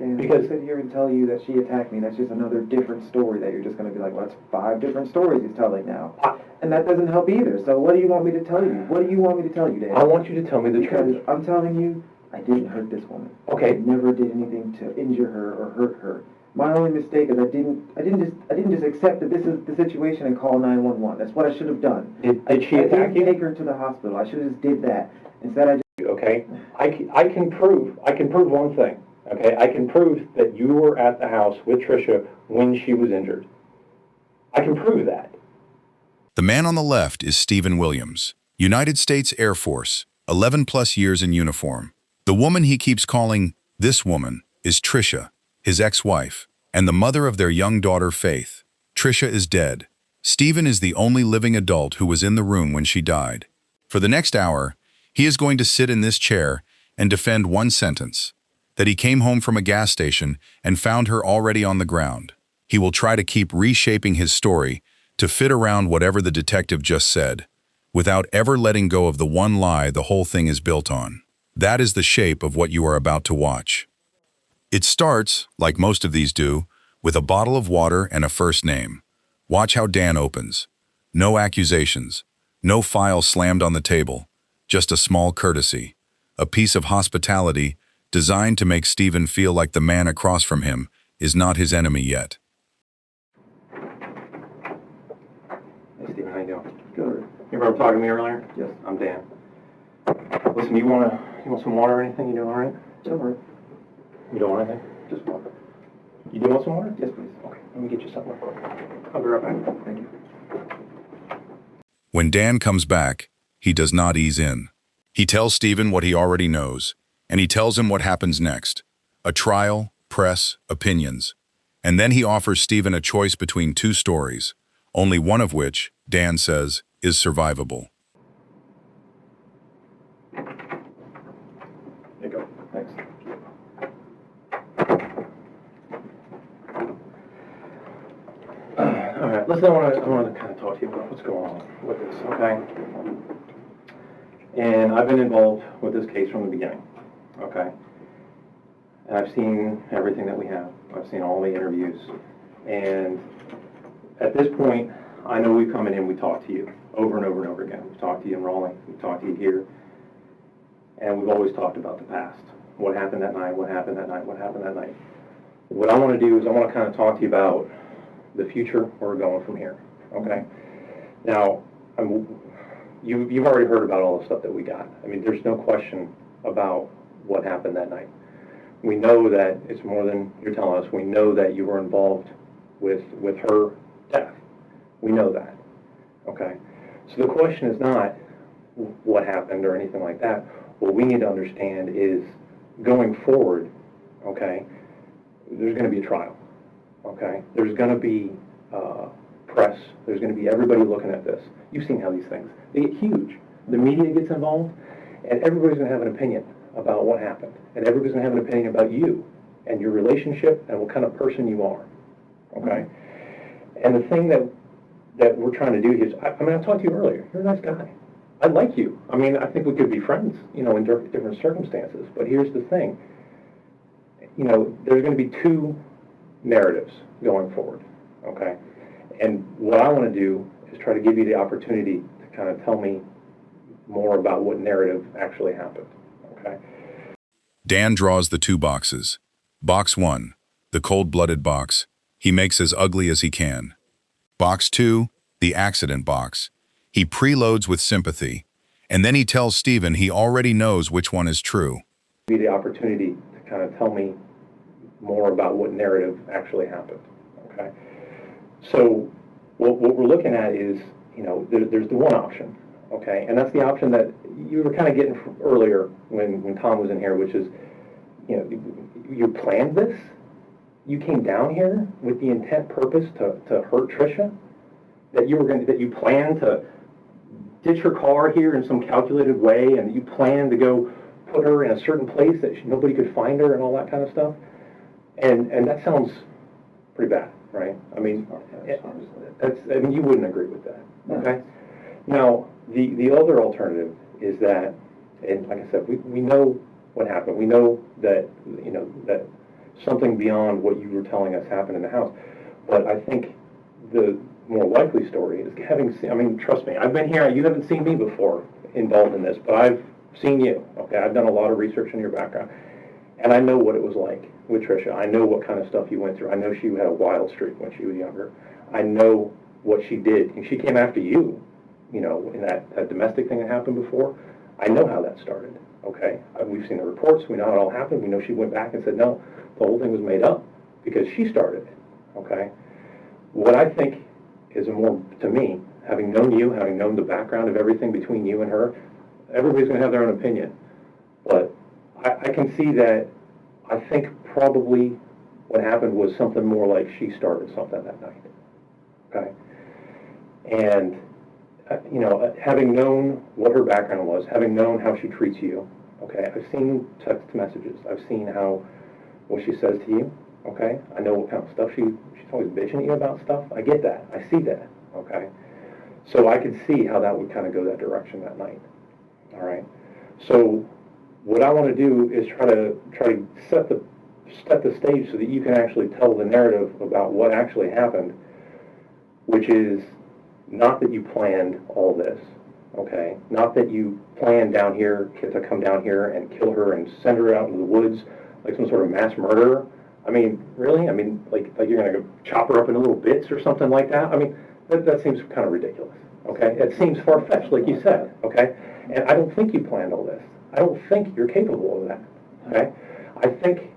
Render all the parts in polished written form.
And Because I sit here and tell you that she attacked me, that's just another different story that you're just going to be like, well, that's 5 different stories he's telling now. And that doesn't help either. So what do you want me to tell you? What do you want me to tell you, Dan? I want you to tell me the Because truth. I'm telling you, I didn't hurt this woman. Okay. I never did anything to injure her or hurt her. My only mistake is I didn't just accept that this is the situation and call 911. That's what I should have done. Did she I attack didn't you? take her to the hospital. I should have just did that. Instead, I just... Okay, I can prove one thing. Okay, I can prove that you were at the house with Trisha when she was injured. I can prove that. The man on the left is Stephen Williams, United States Air Force, 11 plus years in uniform. The woman he keeps calling this woman is Trisha, his ex-wife, and the mother of their young daughter, Faith. Trisha is dead. Stephen is the only living adult who was in the room when she died. For the next hour, he is going to sit in this chair and defend one sentence, that he came home from a gas station and found her already on the ground. He will try to keep reshaping his story to fit around whatever the detective just said, without ever letting go of the one lie the whole thing is built on. That is the shape of what you are about to watch. It starts, like most of these do, with a bottle of water and a first name. Watch how Dan opens. No accusations, no file slammed on the table, just a small courtesy, a piece of hospitality designed to make Stephen feel like the man across from him is not his enemy yet. Hey, Stephen, how you doing? Good. You remember talking to me earlier? Yes. I'm Dan. Listen, you want some water or anything? You doing all right? Don't worry. You don't want anything? Just water. You do want some water? Yes, please. Okay, let me get you something real quick. I'll be right back. Thank you. When Dan comes back, he does not ease in. He tells Stephen what he already knows, and he tells him what happens next. A trial, press, opinions. And then he offers Stephen a choice between 2 stories, only one of which, Dan says, is survivable. There you go. Thanks. All right, listen, I want to kind of talk to you about what's going on with this, okay? And I've been involved with this case from the beginning, okay? And I've seen everything that we have. I've seen all the interviews. And at this point, I know we've come in and we talked to you over and over and over again. We've talked to you in Raleigh, we've talked to you here, and we've always talked about the past. What happened that night, what happened that night, what happened that night. What I want to do is I want to kind of talk to you about the future, where we're going from here, okay? Now, you've already heard about all the stuff that we got. I mean, there's no question about what happened that night. We know that it's more than you're telling us. We know that you were involved with her death. We know that, okay? So the question is not what happened or anything like that. What we need to understand is going forward, okay, there's going to be a trial, okay? There's going to be press. There's going to be everybody looking at this. You've seen how these things, they get huge. The media gets involved, and everybody's going to have an opinion about what happened. And everybody's going to have an opinion about you and your relationship and what kind of person you are, okay? And the thing that we're trying to do here is, I mean, I talked to you earlier. You're a nice guy. I like you. I mean, I think we could be friends, you know, in different circumstances. But here's the thing. You know, there's going to be 2 narratives going forward, okay? And what I want to do is try to give you the opportunity to kind of tell me more about what narrative actually happened, okay? Dan draws the 2 boxes. Box 1, the cold-blooded box, he makes as ugly as he can. Box 2, the accident box, he preloads with sympathy, and then he tells Stephen he already knows which one is true. Give you the opportunity to kind of tell me more about what narrative actually happened, okay? So what we're looking at is, you know, there's the one option, okay? And that's the option that you were kind of getting earlier when Tom was in here, which is, you know, you planned this? You came down here with the intent purpose to hurt Trisha? That you planned to ditch her car here in some calculated way, and you planned to go put her in a certain place that nobody could find her and all that kind of stuff? And that sounds pretty bad, right? I mean, you wouldn't agree with that, okay? Now, the other alternative is that, and like I said, we know what happened. We know that, you know, that something beyond what you were telling us happened in the house. But I think the more likely story is having seen, I mean, trust me, I've been here, you haven't seen me before involved in this, but I've seen you, okay? I've done a lot of research in your background, and I know what it was like with Trisha. I know what kind of stuff you went through. I know she had a wild streak when she was younger. I know what she did, and she came after you, you know, in that domestic thing that happened before. I know how that started, okay? We've seen the reports. We know how it all happened. We know she went back and said, no, the whole thing was made up because she started it, okay? What I think is more, to me, having known you, having known the background of everything between you and her, everybody's going to have their own opinion. But I can see that. I think probably what happened was something more like she started something that night, okay? And you know, having known what her background was, having known how she treats you, okay, I've seen text messages. I've seen what she says to you, okay? I know what kind of stuff she's always bitching at you about stuff. I get that. I see that, okay? So I could see how that would kind of go that direction that night, all right? So what I want to do is try to set the stage so that you can actually tell the narrative about what actually happened, which is not that you planned all this, okay? Not that you planned down here to come down here and kill her and send her out into the woods like some sort of mass murderer. I mean, really? I mean, like you're going to go chop her up into little bits or something like that? I mean, that seems kind of ridiculous, okay? It seems far-fetched, like you said, okay? And I don't think you planned all this. I don't think you're capable of that, okay? I think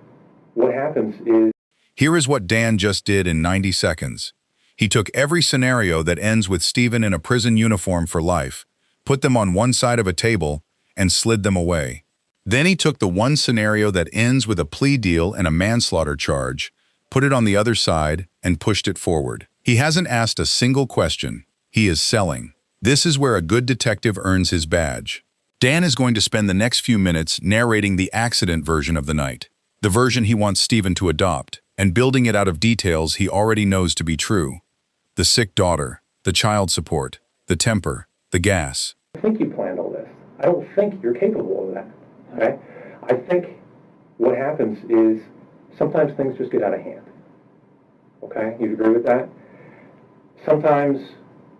what happens is... Here is what Dan just did in 90 seconds. He took every scenario that ends with Stephen in a prison uniform for life, put them on one side of a table, and slid them away. Then he took the one scenario that ends with a plea deal and a manslaughter charge, put it on the other side, and pushed it forward. He hasn't asked a single question. He is selling. This is where a good detective earns his badge. Dan is going to spend the next few minutes narrating the accident version of the night, the version he wants Stephen to adopt, and building it out of details he already knows to be true. The sick daughter, the child support, the temper, the gas. I think you planned all this. I don't think you're capable of that, okay? I think what happens is sometimes things just get out of hand, okay? You agree with that? Sometimes,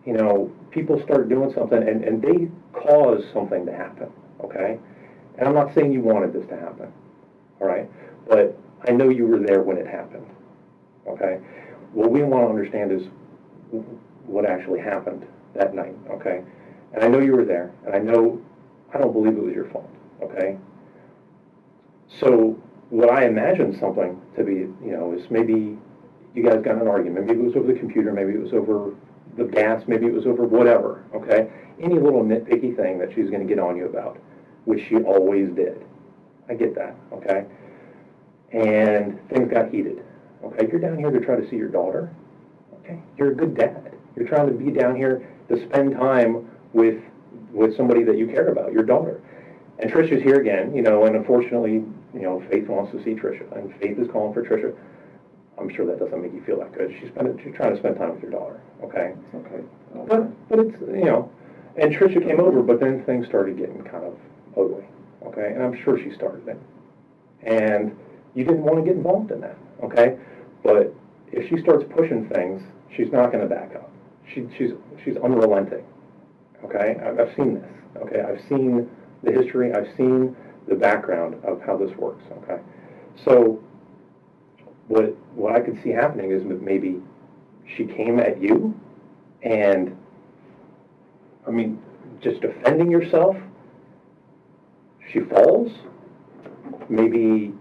you know, people start doing something and they cause something to happen, okay? And I'm not saying you wanted this to happen, all right? But I know you were there when it happened, okay? What we want to understand is what actually happened that night, okay? And I know you were there, and I don't believe it was your fault, okay? So what I imagine something to be, you know, is maybe you guys got in an argument. Maybe it was over the computer, maybe it was over the gas, maybe it was over whatever, okay? Any little nitpicky thing that she's going to get on you about, which she always did. I get that, okay? And things got heated, okay? You're down here to try to see your daughter, okay? You're a good dad. You're trying to be down here to spend time with somebody that you care about, your daughter. And Trisha's here again, you know, and unfortunately, you know, Faith wants to see Trisha, and Faith is calling for Trisha. I'm sure that doesn't make you feel that good. She's trying to spend time with your daughter, okay? Okay. But it's, you know, and Trisha came over, but then things started getting kind of ugly, okay? And I'm sure she started it. And you didn't want to get involved in that, okay? But if she starts pushing things, she's not going to back up. She's unrelenting, okay? I've seen this, okay? I've seen the history. I've seen the background of how this works, okay? So what I could see happening is maybe she came at you and, I mean, just defending yourself, she falls. Maybe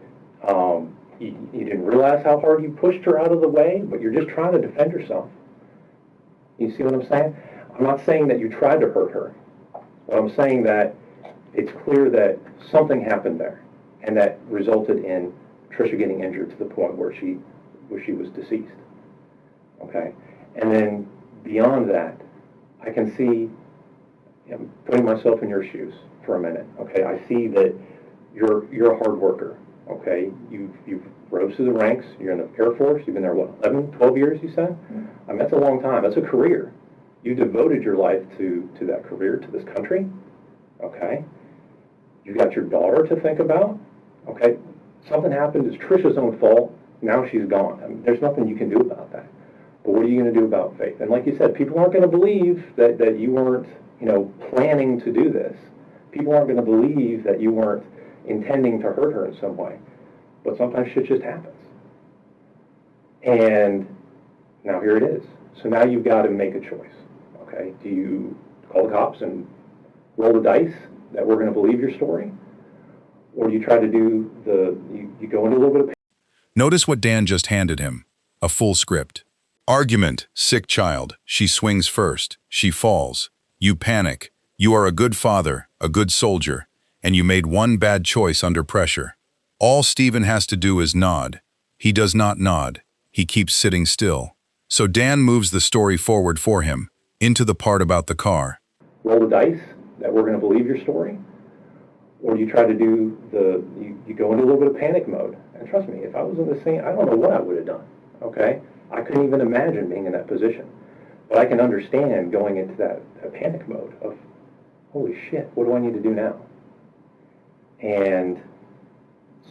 you didn't realize how hard you pushed her out of the way, but you're just trying to defend yourself. You see what I'm saying? I'm not saying that you tried to hurt her, but I'm saying that it's clear that something happened there, and that resulted in Trisha getting injured to the point where she was deceased. Okay? And then beyond that, I can see, you know, putting myself in your shoes for a minute. Okay? I see that you're a hard worker. Okay? You've rose through the ranks. You're in the Air Force. You've been there, what, 11, 12 years, you said? I mean, that's a long time. That's a career. You devoted your life to that career, to this country. Okay? You got your daughter to think about. Okay? Something happened, it's Trisha's own fault, now she's gone. I mean, there's nothing you can do about that. But what are you going to do about faith? And like you said, people aren't going to believe that you weren't, planning to do this. People aren't going to believe that you weren't intending to hurt her in some way. But sometimes shit just happens. And now here it is. So now you've got to make a choice. Okay? Do you call the cops and roll the dice that we're going to believe your story? Or do you try to do you go into a little bit of... Notice what Dan just handed him. A full script. Argument, sick child. She swings first. She falls. You panic. You are a good father, a good soldier, and you made one bad choice under pressure. All Stephen has to do is nod. He does not nod. He keeps sitting still. So Dan moves the story forward for him, into the part about the car. Roll the dice that we're going to believe your story? Or you try to do you go into a little bit of panic mode. And trust me, if I was in the same, I don't know what I would have done, okay? I couldn't even imagine being in that position. But I can understand going into that panic mode of, holy shit, what do I need to do now? And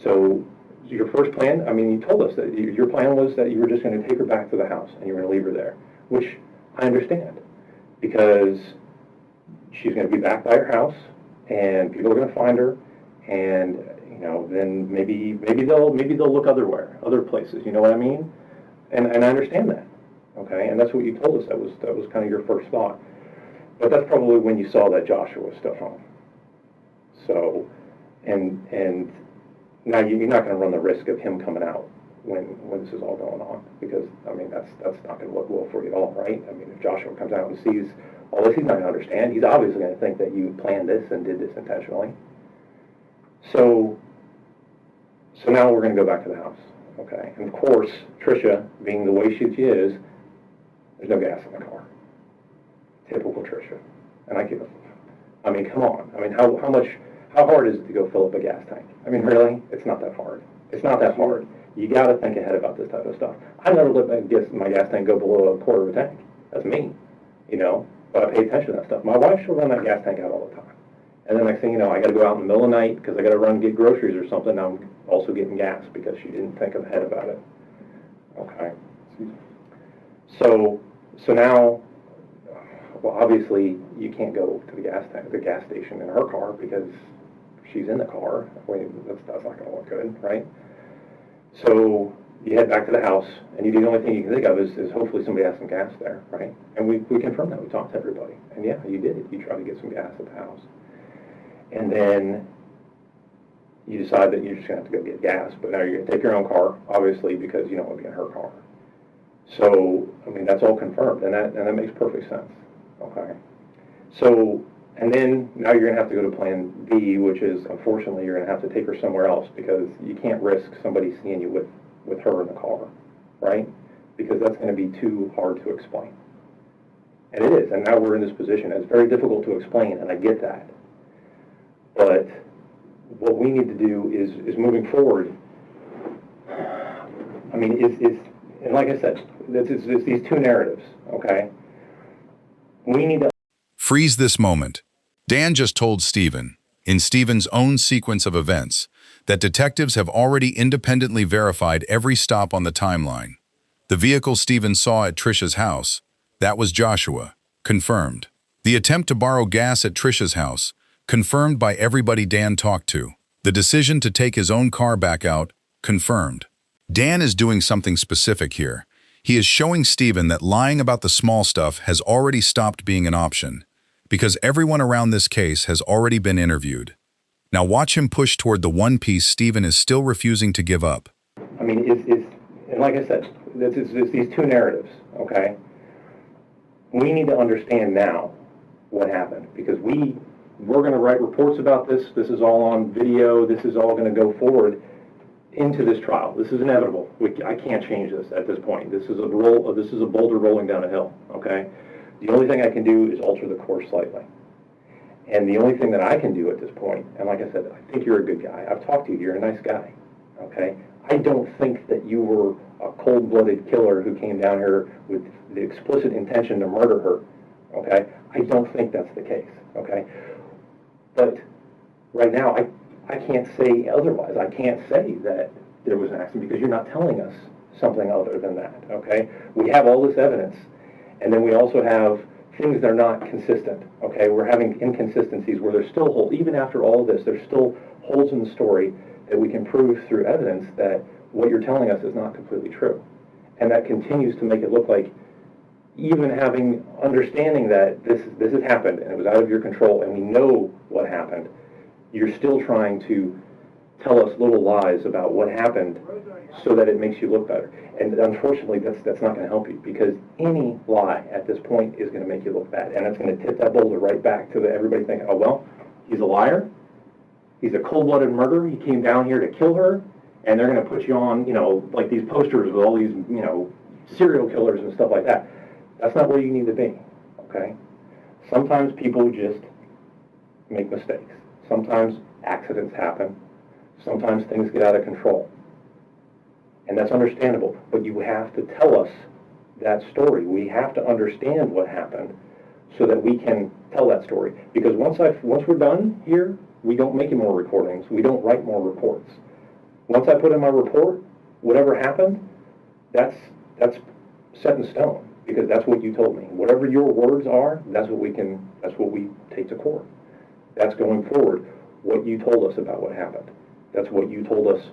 so your first plan, I mean, you told us that your plan was that you were just going to take her back to the house and you were going to leave her there, which I understand because she's going to be back by her house and people are going to find her and, then maybe they'll look other places, you know what I mean? And I understand that, okay? And that's what you told us. That was kind of your first thought. But that's probably when you saw that Joshua was still home. So, and now you're not going to run the risk of him coming out when this is all going on because, I mean, that's not going to look well for you at all, right? I mean, if Joshua comes out and sees all this, he's not going to understand. He's obviously going to think that you planned this and did this intentionally. So now we're going to go back to the house, okay? And of course, Trisha, being the way she is, there's no gas in the car. Typical Trisha. And come on. I mean, how hard is it to go fill up a gas tank? I mean, really? It's not that hard. It's not that hard. You got to think ahead about this type of stuff. I never let my gas tank go below a quarter of a tank. That's me, but I pay attention to that stuff. My wife, she'll run that gas tank out all the time. And then next thing you know, I got to go out in the middle of the night because I got to run and get groceries or something. Now I'm also getting gas because she didn't think ahead about it. Okay. So now, well, obviously you can't go to the gas station in her car because she's in the car. That's not going to look good, right? So you head back to the house, and the only thing you can think of is hopefully somebody has some gas there, right? And we confirmed that. We talked to everybody. And yeah, you did it. You tried to get some gas at the house. And then you decide that you're just going to have to go get gas, but now you're going to take your own car, obviously, because you don't want to be in her car. So, I mean, that's all confirmed, and that makes perfect sense, okay? So, and then now you're going to have to go to plan B, which is, unfortunately, you're going to have to take her somewhere else because you can't risk somebody seeing you with her in the car, right? Because that's going to be too hard to explain. And it is, and now we're in this position. It's very difficult to explain, and I get that. But what we need to do is moving forward, I mean, and like I said, it's these two narratives, okay? We need to... Freeze this moment. Dan just told Stephen, in Stephen's own sequence of events, that detectives have already independently verified every stop on the timeline. The vehicle Stephen saw at Trisha's house, that was Joshua, confirmed. The attempt to borrow gas at Trisha's house, confirmed by everybody Dan talked to. The decision to take his own car back out, confirmed. Dan is doing something specific here. He is showing Stephen that lying about the small stuff has already stopped being an option, because everyone around this case has already been interviewed. Now watch him push toward the one piece Stephen is still refusing to give up. I mean, and like I said, it's these two narratives, okay? We need to understand now what happened, because we're going to write reports about this. This is all on video. This is all going to go forward into this trial. This is inevitable. I can't change this at this point. This is a boulder rolling down a hill, okay? The only thing I can do is alter the course slightly. And the only thing that I can do at this point, and like I said, I think you're a good guy. I've talked to you. You're a nice guy, okay? I don't think that you were a cold-blooded killer who came down here with the explicit intention to murder her, okay? I don't think that's the case, okay? But right now, I can't say otherwise. I can't say that there was an accident because you're not telling us something other than that, okay? We have all this evidence, and then we also have things that are not consistent, okay? We're having inconsistencies where there's still holes. Even after all this, there's still holes in the story that we can prove through evidence that what you're telling us is not completely true. And that continues to make it look like even understanding that this has happened and it was out of your control and we know what happened, you're still trying to tell us little lies about what happened so that it makes you look better. And unfortunately, that's not going to help you, because any lie at this point is going to make you look bad, and it's going to tip that boulder right back to everybody thinking, oh, well, he's a liar, he's a cold-blooded murderer, he came down here to kill her, and they're going to put you on, like these posters with all these, serial killers and stuff like that. That's not where you need to be, okay? Sometimes people just make mistakes. Sometimes accidents happen. Sometimes things get out of control. And that's understandable, but you have to tell us that story. We have to understand what happened so that we can tell that story. Because once we're done here, we don't make any more recordings. We don't write more reports. Once I put in my report, whatever happened, that's set in stone, because that's what you told me. Whatever your words are, that's what we take to court. That's going forward, what you told us about what happened. That's what you told us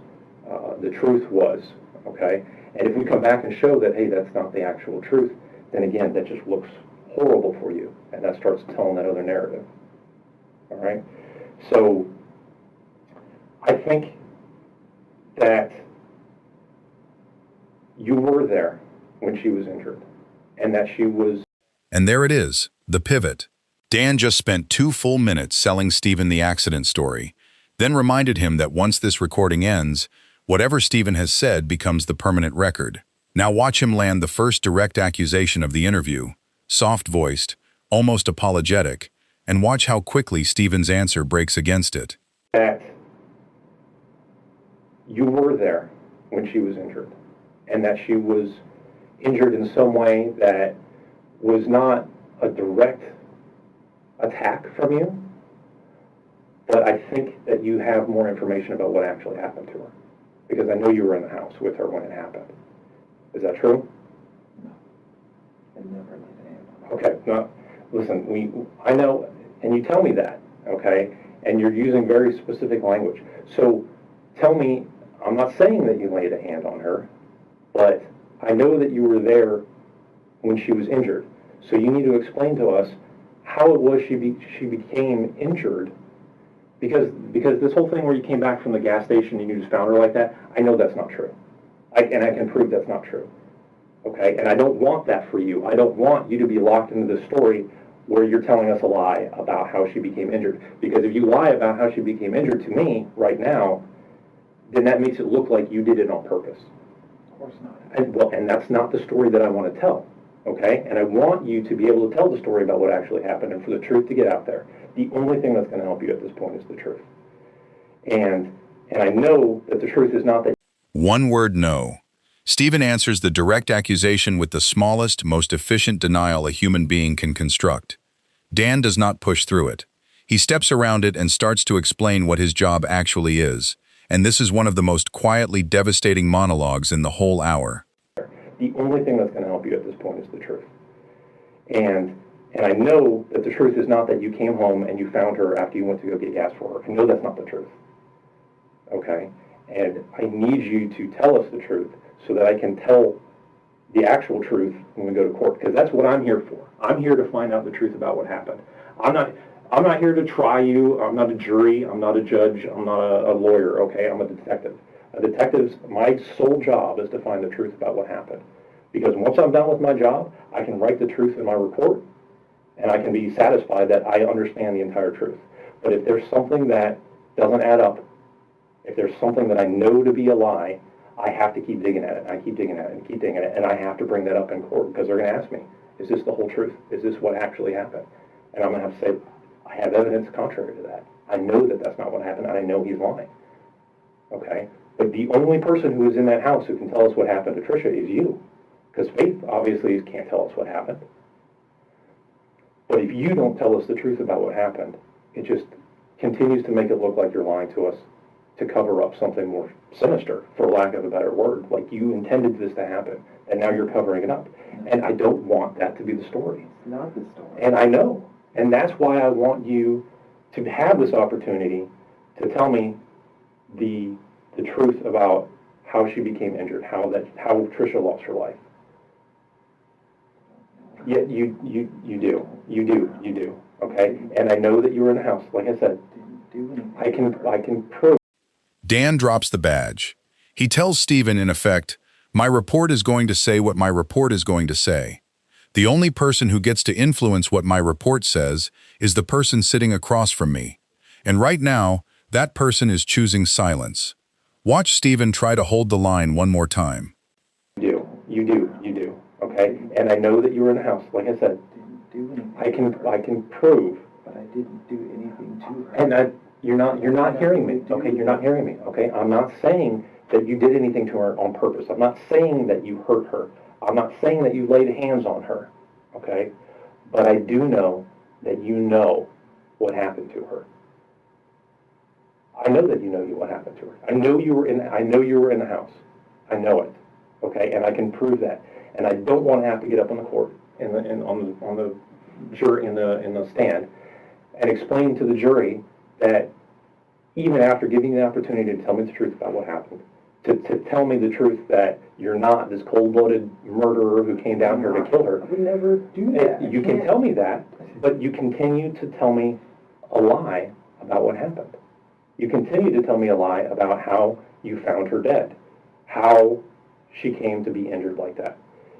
the truth was, okay? And if we come back and show that, hey, that's not the actual truth, then again, that just looks horrible for you, and that starts telling that other narrative, all right? So I think that you were there when she was injured, and that she was... And there it is, the pivot. Dan just spent 2 full minutes selling Stephen the accident story, then reminded him that once this recording ends, whatever Stephen has said becomes the permanent record. Now watch him land the first direct accusation of the interview, soft-voiced, almost apologetic, and watch how quickly Stephen's answer breaks against it. That you were there when she was injured, and that she was injured in some way that was not a direct attack from you, but I think that you have more information about what actually happened to her, because I know you were in the house with her when it happened. Is that true? No. I never laid a hand on her. Okay, no, listen, I know, and you tell me that, okay, and you're using very specific language. So tell me, I'm not saying that you laid a hand on her, but I know that you were there when she was injured. So you need to explain to us how it was she became injured, because this whole thing where you came back from the gas station and you just found her like that, I know that's not true. And I can prove that's not true. Okay? And I don't want that for you. I don't want you to be locked into this story where you're telling us a lie about how she became injured. Because if you lie about how she became injured to me right now, then that makes it look like you did it on purpose. Of course not. And that's not the story that I want to tell. Okay? And I want you to be able to tell the story about what actually happened and for the truth to get out there. The only thing that's going to help you at this point is the truth. And I know that the truth is not that... One word, no. Stephen answers the direct accusation with the smallest, most efficient denial a human being can construct. Dan does not push through it. He steps around it and starts to explain what his job actually is. And this is one of the most quietly devastating monologues in the whole hour. The only thing that's going to help you at this point is the truth. And I know that the truth is not that you came home and you found her after you went to go get gas for her. I know that's not the truth. Okay? And I need you to tell us the truth so that I can tell the actual truth when we go to court, because that's what I'm here for. I'm here to find out the truth about what happened. I'm not here to try you. I'm not a jury. I'm not a judge. I'm not a lawyer, okay? I'm a detective. My sole job is to find the truth about what happened. Because once I'm done with my job, I can write the truth in my report, and I can be satisfied that I understand the entire truth. But if there's something that doesn't add up, if there's something that I know to be a lie, I have to keep digging at it. I keep digging at it and keep digging at it, and I have to bring that up in court, because they're going to ask me, is this the whole truth? Is this what actually happened? And I'm going to have to say, I have evidence contrary to that. I know that that's not what happened, and I know he's lying. Okay? But the only person who is in that house who can tell us what happened to Trisha is you. Because Faith obviously can't tell us what happened. But if you don't tell us the truth about what happened, it just continues to make it look like you're lying to us to cover up something more sinister, for lack of a better word. Like you intended this to happen, and now you're covering it up. And I don't want that to be the story. It's not the story. And I know. And that's why I want you to have this opportunity to tell me the truth about how she became injured, how Trisha lost her life. Yeah, you do. Okay? And I know that you were in the house. Like I said, I can prove. Dan drops the badge. He tells Stephen, in effect, my report is going to say what my report is going to say. The only person who gets to influence what my report says is the person sitting across from me. And right now, that person is choosing silence. Watch Stephen try to hold the line one more time. You do. Okay? And I know that you were in the house. Like I said, I can prove. But I didn't do anything to her. And you're not hearing me. Okay, you're not hearing me. Okay, I'm not saying that you did anything to her on purpose. I'm not saying that you hurt her. I'm not saying that you laid hands on her. Okay, but I do know that you know what happened to her. I know that you know what happened to her. I know you were in the house. I know it. Okay, and I can prove that. And I don't want to have to get up on the court on the jury in the stand and explain to the jury that even after giving you the opportunity to tell me the truth about what happened, to tell me the truth that you're not this cold-blooded murderer who came down here to kill her. I would never do that. You can tell me that, but you continue to tell me a lie about what happened. You continue to tell me a lie about how you found her dead, how she came to be injured like that.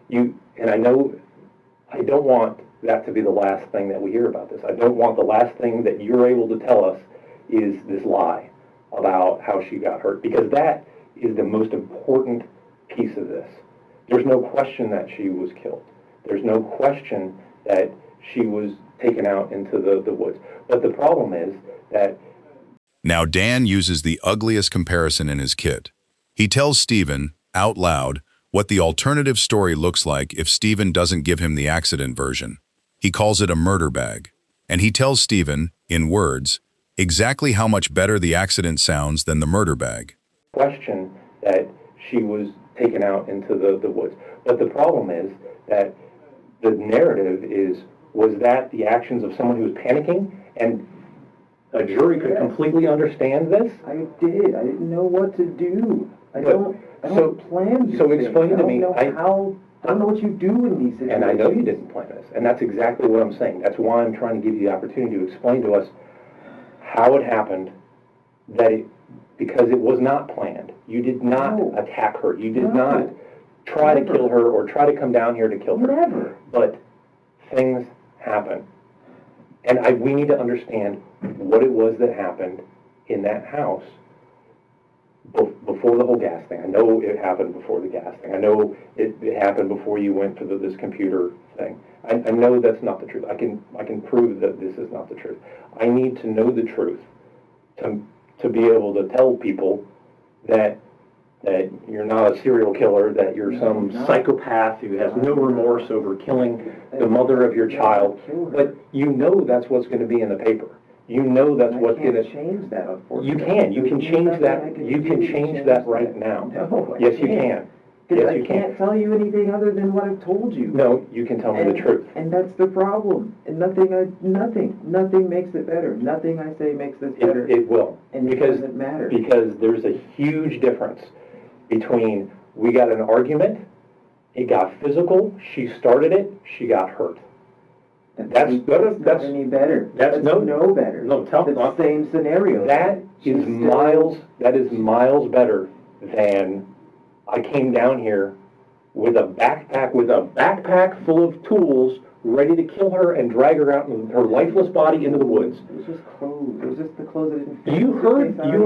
And I know I don't want that to be the last thing that we hear about this. I don't want the last thing that you're able to tell us is this lie about how she got hurt, because that is the most important piece of this. There's no question that she was killed. There's no question that she was taken out into the woods. But the problem is that... Now Dan uses the ugliest comparison in his kit. He tells Stephen, out loud, what the alternative story looks like if Stephen doesn't give him the accident version. He calls it a murder bag. And he tells Stephen, in words, exactly how much better the accident sounds than the murder bag. Question that she was taken out into the woods. But the problem is that the narrative was that the actions of someone who was panicking, and a jury could completely understand this? I did. I didn't know what to do. I don't plan these So things. explain to me. I don't know what you do in these situations. And I know you didn't plan this, and that's exactly what I'm saying. That's why I'm trying to give you the opportunity to explain to us how it happened, because it was not planned. You did not attack her. You did not try to kill her or try to come down here to kill her. Never. But things happen. And we need to understand what it was that happened in that house before the whole gas thing. I know it happened before the gas thing. I know it happened before you went to this computer thing. I know that's not the truth. I can prove that this is not the truth. I need to know the truth to be able to tell people that you're not a serial killer, that you're some psychopath who has no remorse over killing the mother of your child. But you know that's what's going to be in the paper. You know that's what's going to change that. Unfortunately, you can change that. You can change that right now. No, yes, you can. Yes, I can't tell you anything other than what I've told you. No, you can tell me the truth. And that's the problem. And nothing makes it better. Nothing I say makes this better. It will. And it doesn't matter. Because there's a huge difference between we got an argument, it got physical, she started it, she got hurt. That's not any better. That's no better. No, tell me. The same scenario. That is miles better than I came down here with a backpack full of tools, ready to kill her and drag her out and her lifeless body into the woods. It was just clothes. It was just the clothes that didn't fit. You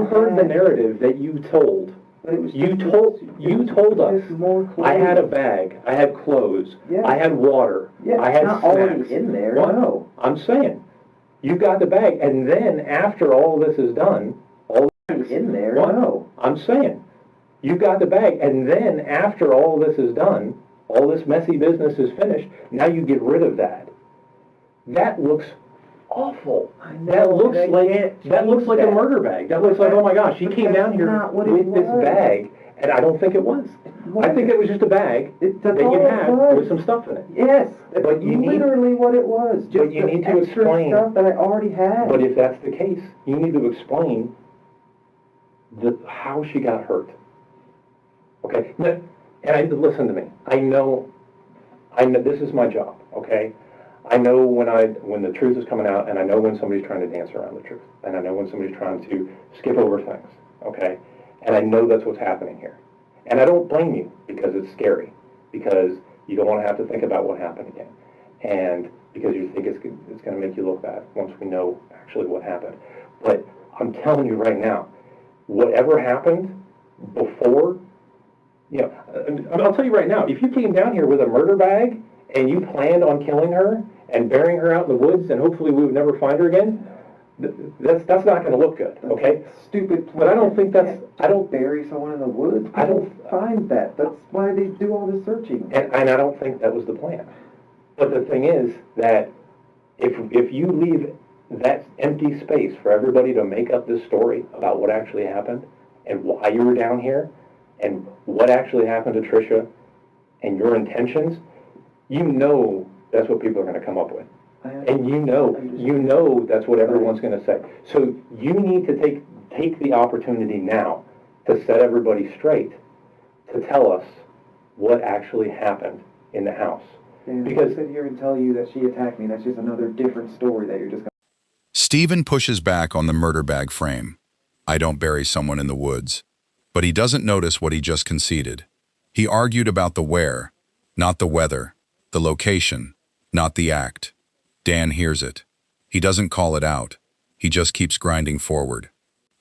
heard the narrative that you told. But it was you told us. More clothes. I had a bag. I had clothes. Yeah. I had water. Yeah, I had not snacks. already in there. What? No. I'm saying, you got the bag, and then after all this is done, in there. What? No. I'm saying, you got the bag, and then after all this is done, all this messy business is finished. Now you get rid of that. That looks awful. I know, That looks and I like can't that looks like a change murder bag. That looks like, oh my gosh, she But came that's down here not what it with this was. bag, and I don't think it was. I think it was just a bag That's that all you it had was. with some stuff in it. Yes, that's But you need- literally what it was. Just but you the need to extra explain- stuff that I already had. But if that's the case, you need to explain how she got hurt. Okay? Listen to me. I know this is my job, okay? I know when the truth is coming out, and I know when somebody's trying to dance around the truth, and I know when somebody's trying to skip over things, okay? And I know that's what's happening here. And I don't blame you, because it's scary, because you don't want to have to think about what happened again, and because you think it's going to make you look bad once we know actually what happened. But I'm telling you right now, whatever happened before, I'll tell you right now, if you came down here with a murder bag and you planned on killing her and burying her out in the woods and hopefully we would never find her again, that's not going to look good, okay? Stupid plan. But I don't think I don't bury someone in the woods. I don't find that. That's why they do all the searching. And I don't think that was the plan. But the thing is that if you leave that empty space for everybody to make up this story about what actually happened and why you were down here and what actually happened to Trisha and your intentions, you know that's what people are going to come up with. And you know that's what everyone's going to say. So you need to take the opportunity now to set everybody straight, to tell us what actually happened in the house. Because I sit here and tell you that she attacked me, that's just another different story that you're just going to... Stephen pushes back on the murder bag frame. I don't bury someone in the woods. But he doesn't notice what he just conceded. He argued about the where, not the whether, the location, not the act. Dan hears it. He doesn't call it out. He just keeps grinding forward.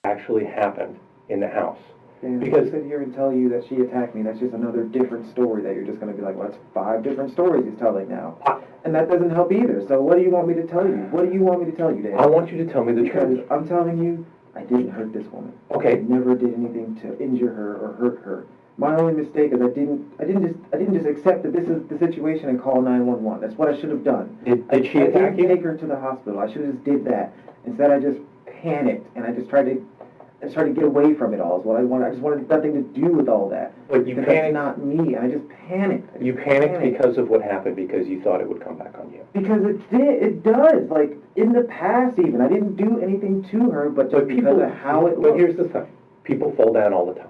Actually happened in the house. Because I sit here and tell you that she attacked me, that's just another different story that you're just going to be like, well, that's 5 different stories he's telling now. And that doesn't help either. So what do you want me to tell you? What do you want me to tell you, Dan? I want you to tell me the Because truth. I'm telling you, I didn't hurt this woman. Okay. I never did anything to injure her or hurt her. My only mistake is I didn't just accept that this is the situation and call 911. That's what I should have done. Did she I attack didn't you? take her to the hospital. I should have just did that. Instead, I just panicked and I just tried to get away from it all. Is what I wanted. I just wanted nothing to do with all that. But you Because panicked. that's not me. I just panicked. You panicked because of what happened, because you thought it would come back on you. Because it did. It does. Like in the past, even I didn't do anything to her, but just because of how it But looked. here's the thing: people fall down all the time.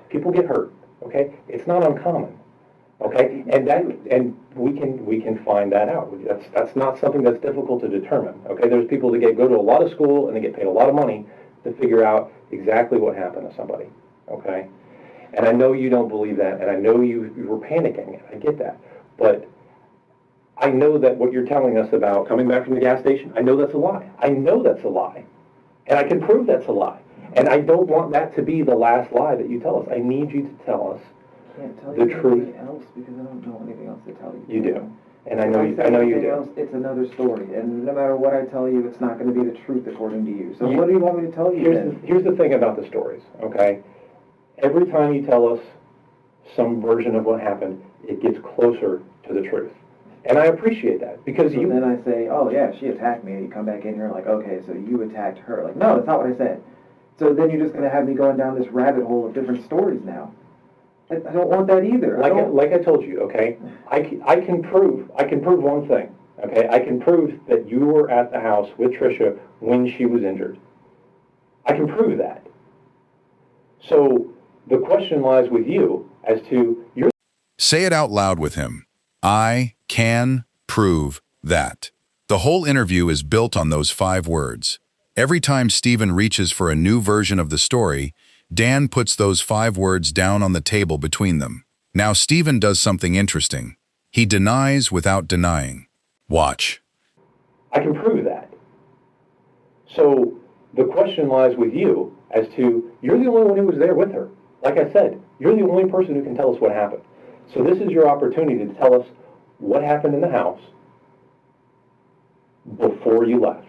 People get hurt. Okay, it's not uncommon. Okay, and we can find that out. That's not something that's difficult to determine. Okay, there's people that go to a lot of school and they get paid a lot of money to figure out exactly what happened to somebody. Okay, and I know you don't believe that, and I know you were panicking. I get that, but I know that what you're telling us about coming back from the gas station, I know that's a lie. I know that's a lie, and I can prove that's a lie. And I don't want that to be the last lie that you tell us. I need you to tell us I can't tell the you truth. anything else because I don't know anything else to tell you. You do, and I know If say you anything do. else, it's another story, and no matter what I tell you, it's not going to be the truth according to you. So what do you want me to tell you then? Here's the thing about the stories, okay? Every time you tell us some version of what happened, it gets closer to the truth. And I appreciate that, because So then I say, oh yeah, she attacked me, and you come back in here like, okay, so you attacked her. Like, no, that's not what I said. So then you're just going to have me going down this rabbit hole of different stories now. I don't want that either. like I told you, okay? I can prove one thing, okay? I can prove that you were at the house with Trisha when she was injured. I can prove that. So the question lies with you as to your... Say it out loud with him. I can prove that. The whole interview is built on those 5 words. Every time Stephen reaches for a new version of the story, Dan puts those 5 words down on the table between them. Now Stephen does something interesting. He denies without denying. Watch. I can prove that. So the question lies with you as to, you're the only one who was there with her. Like I said, you're the only person who can tell us what happened. So this is your opportunity to tell us what happened in the house before you left.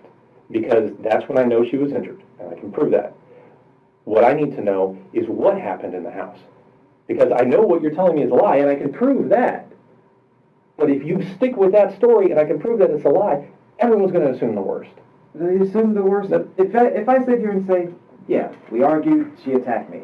Because that's when I know she was injured, and I can prove that. What I need to know is what happened in the house. Because I know what you're telling me is a lie, and I can prove that. But if you stick with that story and I can prove that it's a lie, everyone's going to assume the worst. They assume the worst. If I sit here and say, yeah, we argued, she attacked me,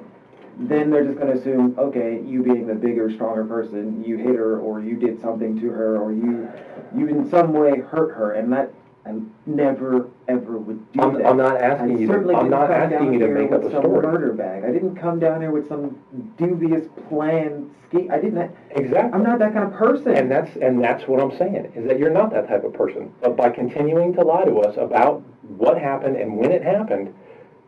then they're just going to assume, okay, you being the bigger, stronger person, you hit her, or you did something to her, or you in some way hurt her, and that I never ever would do that. I'm not asking you. I'm not asking you to make up a story. Murder bag. I didn't come down here with some dubious plan scheme. I didn't. Exactly. I'm not that kind of person. And that's what I'm saying, is that you're not that type of person. But by continuing to lie to us about what happened and when it happened,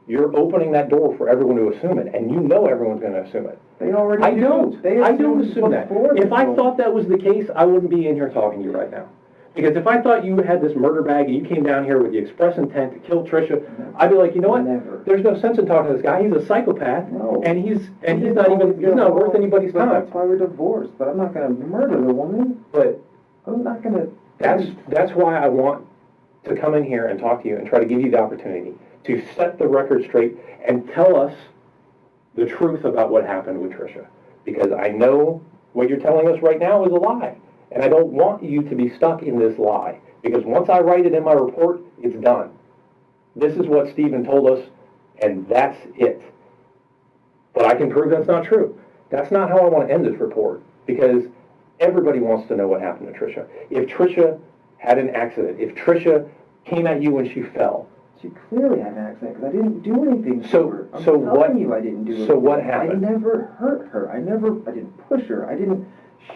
you're opening that door for everyone to assume it, and you know everyone's going to assume it. They already I do. don't. I don't assume that. If I thought that was the case, I wouldn't be in here talking to you right now. Because if I thought you had this murder bag and you came down here with the express intent to kill Trisha, I'd be like, you know what? Never. There's no sense in talking to this guy. He's a psychopath, No. and he's not worth anybody's But time. that's why we're divorced. But I'm not going to murder the woman. But I'm not going to. that's why I want to come in here and talk to you and try to give you the opportunity to set the record straight and tell us the truth about what happened with Trisha. Because I know what you're telling us right now is a lie. And I don't want you to be stuck in this lie. Because once I write it in my report, it's done. This is what Stephen told us, and that's it. But I can prove that's not true. That's not how I want to end this report. Because everybody wants to know what happened to Trisha. If Trisha had an accident, if Trisha came at you when she fell, She clearly had an accident because I didn't do anything to So- her. I'm so telling what- you I didn't do anything. so what happened? I never hurt her. I didn't push her. I didn't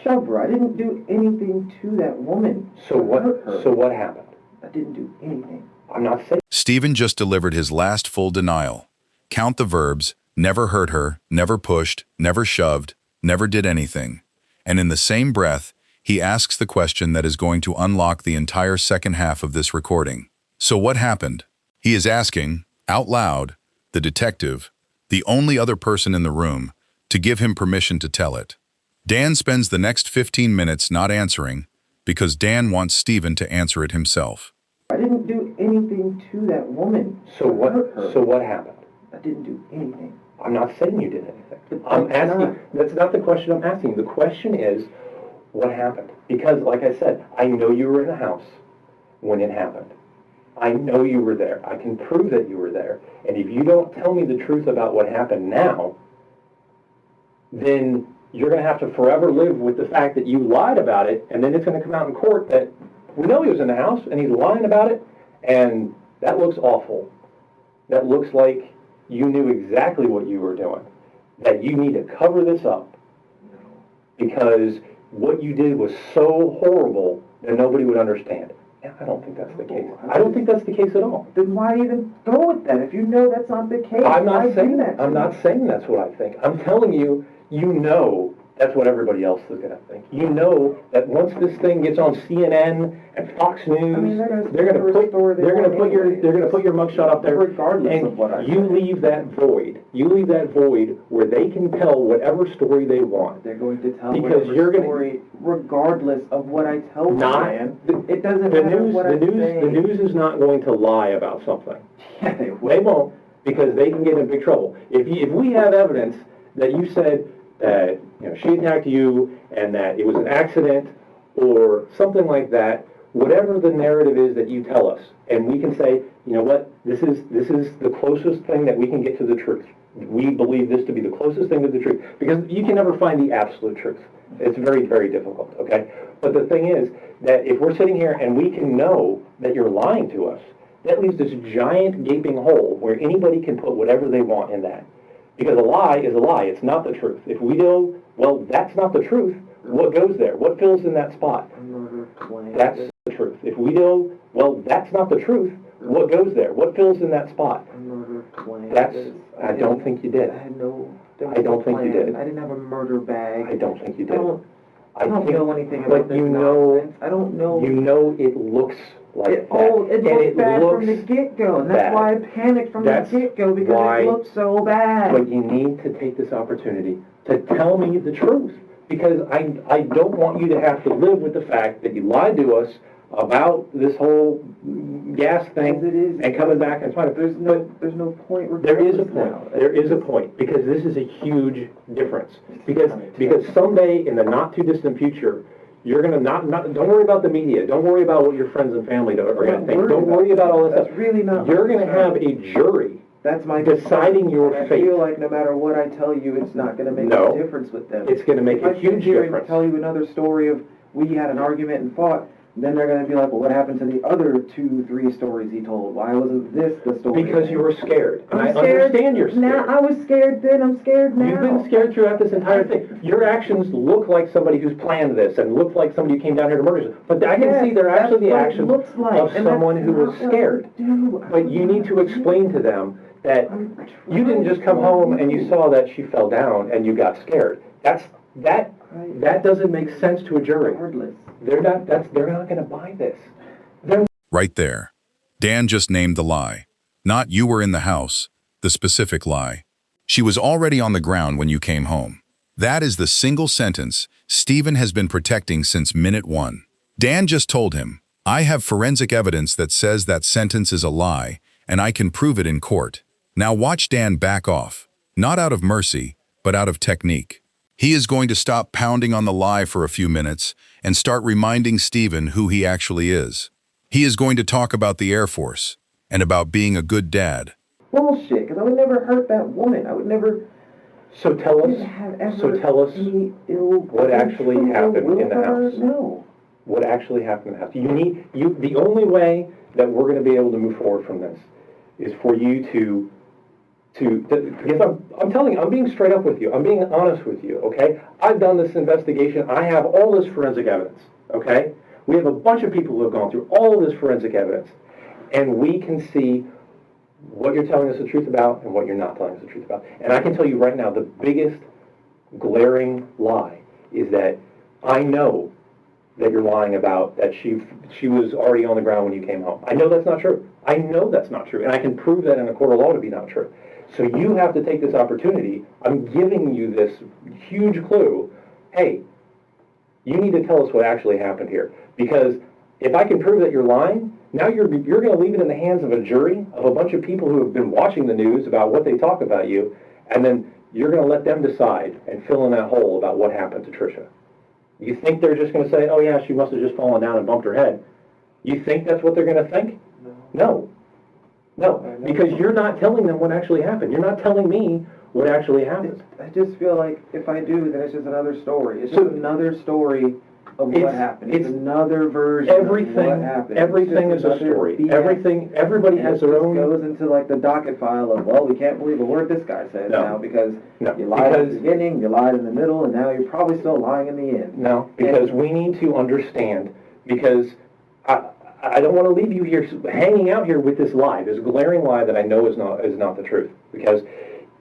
shove her. I didn't do anything to that woman. so what happened? I didn't do anything. I'm not saying. Stephen just delivered his last full denial. Count the verbs: never hurt her, never pushed, never shoved, never did anything. And in the same breath, he asks the question that is going to unlock the entire second half of this recording. So what happened? He is asking, out loud, the detective, the only other person in the room, to give him permission to tell it. Dan spends the next 15 minutes not answering because Dan wants Stephen to answer it himself. I didn't do anything to that woman. So what happened? I didn't do anything. I'm not saying you did anything. But I'm that's asking, not- that's not the question I'm asking. The question is, what happened? Because, like I said, I know you were in the house when it happened. I know you were there. I can prove that you were there. And if you don't tell me the truth about what happened now, then you're going to have to forever live with the fact that you lied about it, and then it's going to come out in court that we know he was in the house and he's lying about it, and that looks awful. That looks like you knew exactly what you were doing, that you need to cover this up because what you did was so horrible that nobody would understand. And I don't think that's the case. I don't think that's the case at all. Then why even go with that if you know that's not the case? I'm Why not do saying that. I'm not saying that's what I think. I'm telling you, you know that's what everybody else is going to think. You know that once this thing gets on CNN and Fox News, I mean, they're going to put your mugshot up there, Regardless and of what I you say. leave that void. You leave that void where they can tell whatever story they want. They're going to tell Because whatever you're gonna- story, regardless of what I tell them, Not- man. It doesn't The matter news, what the I news, say. the news is not going to lie about something. Yeah, they will. They won't, because they can get in big trouble. If we have evidence that you said that she attacked you and that it was an accident or something like that, whatever the narrative is that you tell us, and we can say, you know what, this is the closest thing that we can get to the truth. We believe this to be the closest thing to the truth, because you can never find the absolute truth. It's very, very difficult, okay? But the thing is that if we're sitting here and we can know that you're lying to us, that leaves this giant gaping hole where anybody can put whatever they want in that. Because a lie is a lie. It's not the truth. If we know, well, that's not the truth, what goes there? What fills in that spot? That's the truth. If we know, well, that's not the truth, what goes there? What fills in that spot? That's, I don't think you did. I had no. I don't think you did. I didn't have a murder bag. I don't think you I did. I don't think- know anything but about this you know- nonsense. I don't know. You know it looks like It that. looked And bad looks from the get-go, and that's bad. why I panicked from That's the get-go, because why- it looked so bad. But you need to take this opportunity to tell me the truth, because I don't want you to have to live with the fact that you lied to us about this whole gas thing As it is, and coming back and trying to. There's no point. There is a regardless point. now. There is a point, because this is a huge difference. Because someday in the not too distant future, You're going to don't worry about the media. Don't worry about what your friends and family are going to think. Don't worry about all this That's stuff. really not. You're going to have a jury That's my deciding your I fate. feel like no matter what I tell you, it's not going to make No. a difference with them. It's going to make If a I sit huge here difference. and tell you another story of we had an argument and fought, then they're going to be like, well, what happened to the other 2-3 stories he told? Why wasn't this the story? Because you were scared. And I I'm scared. understand you're scared. Now, I was scared then, I'm scared now. You've been scared throughout this entire thing. Your actions look like somebody who's planned this and look like somebody who came down here to murder you. But I can see they're actually the actions of someone who was scared. But you need to explain to them that you didn't just come home and you saw that she fell down and you got scared. That doesn't make sense to a jury. Regardless. They're not going to buy this. Right there. Dan just named the lie. Not you were in the house, the specific lie. She was already on the ground when you came home. That is the single sentence Stephen has been protecting since minute 1. Dan just told him, I have forensic evidence that says that sentence is a lie, and I can prove it in court. Now watch Dan back off, not out of mercy, but out of technique. He is going to stop pounding on the lie for a few minutes and start reminding Stephen who he actually is. He is going to talk about the Air Force and about being a good dad. Bullshit, because I would never hurt that woman. I would never So tell us any ill what actually intention or happened will in the her. house. No. What actually happened in the house. The only way that we're going to be able to move forward from this is for you to because I'm telling you, I'm being straight up with you. I'm being honest with you, okay? I've done this investigation. I have all this forensic evidence, okay? We have a bunch of people who have gone through all of this forensic evidence, and we can see what you're telling us the truth about and what you're not telling us the truth about. And I can tell you right now, the biggest glaring lie is that I know that you're lying about that she was already on the ground when you came home. I know that's not true. I know that's not true, and I can prove that in a court of law to be not true. So you have to take this opportunity. I'm giving you this huge clue. Hey, you need to tell us what actually happened here. Because if I can prove that you're lying, now you're going to leave it in the hands of a jury, of a bunch of people who have been watching the news about what they talk about you, and then you're going to let them decide and fill in that hole about what happened to Trisha. You think they're just going to say, oh yeah, she must have just fallen down and bumped her head. You think that's what they're going to think? No. No, because you're not telling them what actually happened. You're not telling me what actually happened. I just feel like if I do, then it's just another story. It's just another story of what happened. It's another version of what happened. Everything is a story. BS. Everybody has their own. It goes into like the docket file of, well, we can't believe a word this guy says now because you lied at the beginning, you lied in the middle, and now you're probably still lying in the end. No, because we need to understand, because I don't want to leave you here hanging out here with this lie, this glaring lie that I know is not the truth. Because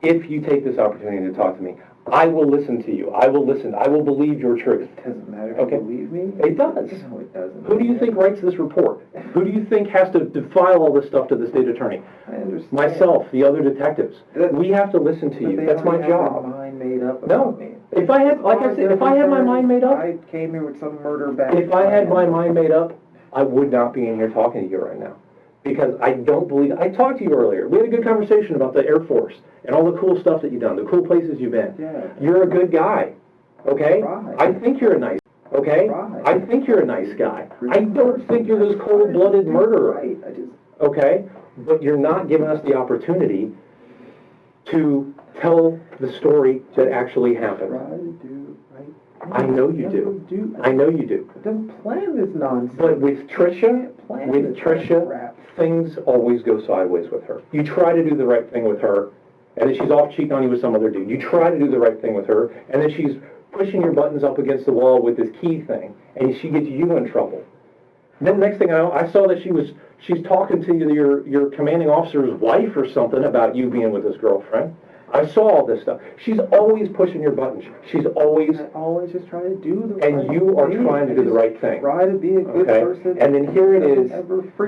if you take this opportunity to talk to me, I will listen to you. I will listen. I will believe your truth. It doesn't matter if you believe me. It does. No, it doesn't. Who do you think writes this report? Who do you think has to file all this stuff to the state attorney? I understand. Myself, the other detectives. We have to listen to you. That's my job. Mind made up No. about me. If I had, like I said, if I had my mind made up, I came here with some murder back. if I had my mind made up, I would not be in here talking to you right now. Because I don't believe, I talked to you earlier. We had a good conversation about the Air Force and all the cool stuff that you've done, the cool places you've been. Yeah. You're a good guy, okay? Right. I think you're a nice, okay? Right. I think you're a nice guy. I don't think you're this cold-blooded murderer, Right. okay? But you're not giving us the opportunity to tell the story that actually happened. I know you do. I know you do. Don't plan this nonsense. But with Trisha, things always go sideways with her. You try to do the right thing with her, and then she's off cheating on you with some other dude. You try to do the right thing with her, and then she's pushing your buttons up against the wall with this key thing, and she gets you in trouble. And then the next thing I know, I saw that she's talking to your commanding officer's wife or something about you being with his girlfriend. I saw all this stuff. She's always pushing your buttons. She's always just trying to do the right thing. and you are trying to do the right thing. Try to be a good person. And then here it is,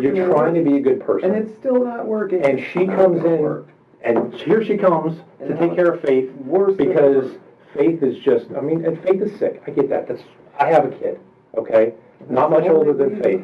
you're trying to be a good person. And it's still not working. And she comes in, and here she comes to take care of Faith, because Faith is just, I mean, and Faith is sick. I get that. I have a kid, okay? Not much older than Faith.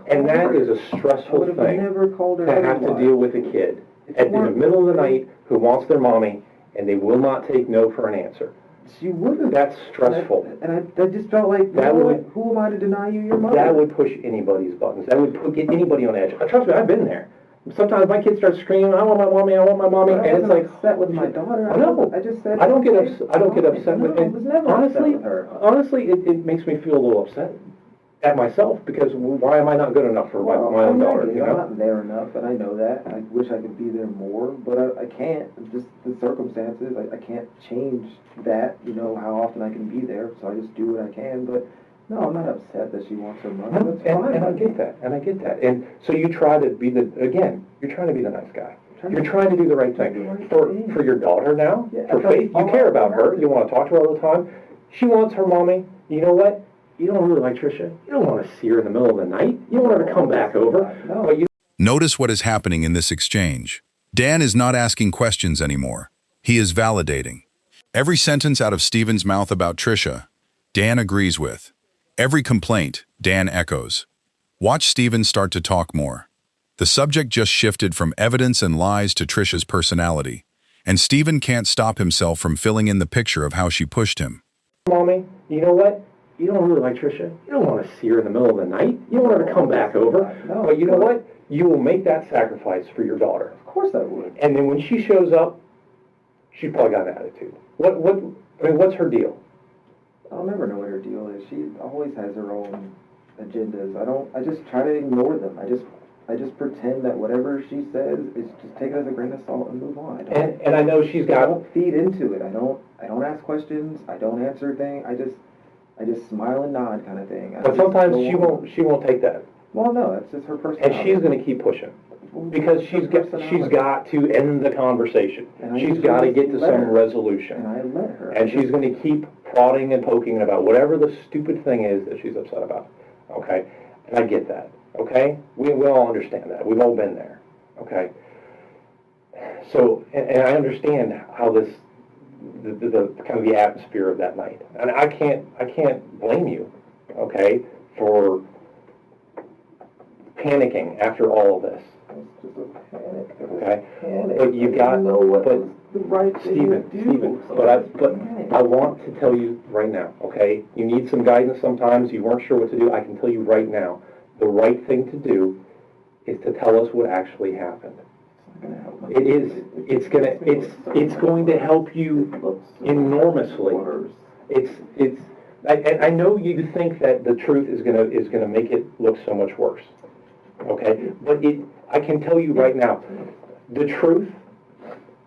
And that is a stressful thing to have to deal with a kid in the middle of the night who wants their mommy, and they will not take no for an answer. she wouldn't. That's stressful. And I just felt like, That who am I to deny you your mother? That would push anybody's buttons. That would get anybody on edge. Trust me, I've been there. Sometimes my kids start screaming, "I want my mommy! I want my mommy!" But I and it's wasn't like, upset with my daughter. I know. I just said I don't get okay. I don't get upset with. I was never honestly, upset with her. honestly, it makes me feel a little upset at myself because why am I not good enough for my own daughter? I'm not there enough, and I know that. I wish I could be there more, but I can't. Just the circumstances. I can't change that. How often I can be there, so I just do what I can. But no, I'm not upset that she wants her mother. That's fine. And I get that. And I get that. And so you try to be you're trying to be the nice guy. You're trying to do the right thing for your daughter now. Yeah, for Faith, you care about her. You want to talk to her all the time. She wants her mommy. You know what? You don't really like Trisha. You don't want to see her in the middle of the night. You want her to come back over. No. But you Notice what is happening in this exchange. Dan is not asking questions anymore. He is validating. Every sentence out of Stephen's mouth about Trisha, Dan agrees with. Every complaint, Dan echoes. Watch Stephen start to talk more. The subject just shifted from evidence and lies to Trisha's personality, and Stephen can't stop himself from filling in the picture of how she pushed him. mommy, you know what? You don't really like Trisha. You don't want to see her in the middle of the night. You want her to come back over. No, but you know what? You will make that sacrifice for your daughter. Of course I would. And then when she shows up, she's probably got an attitude. What's her deal? I'll never know what her deal is. She always has her own agendas. I just try to ignore them. I just pretend that whatever she says is just take it as a grain of salt and move on. And I know she's I got. don't feed into it. I don't ask questions. I don't answer things. I just smile and nod kind of thing. But sometimes she won't take that, Well, no, that's just her personality. and she's going to keep pushing because she's got to end the conversation. And I She's usually got to just get to let some her. resolution. And I let her. And she's going to keep prodding and poking about whatever the stupid thing is that she's upset about. Okay? And I get that. Okay? We all understand that. We've all been there. Okay? So, and I understand how the kind of the atmosphere of that night. And I can't blame you, okay, for panicking after all of this. It's just a panic. Okay? Panic. But you got, know what but was the right thing to do. Stephen, So but panic. I want to tell you right now, okay? You need some guidance sometimes, you weren't sure what to do. I can tell you right now, the right thing to do is to tell us what actually happened. It is, it's going to help you enormously. I know you think that the truth is gonna make it look so much worse. Okay? But I can tell you right now, the truth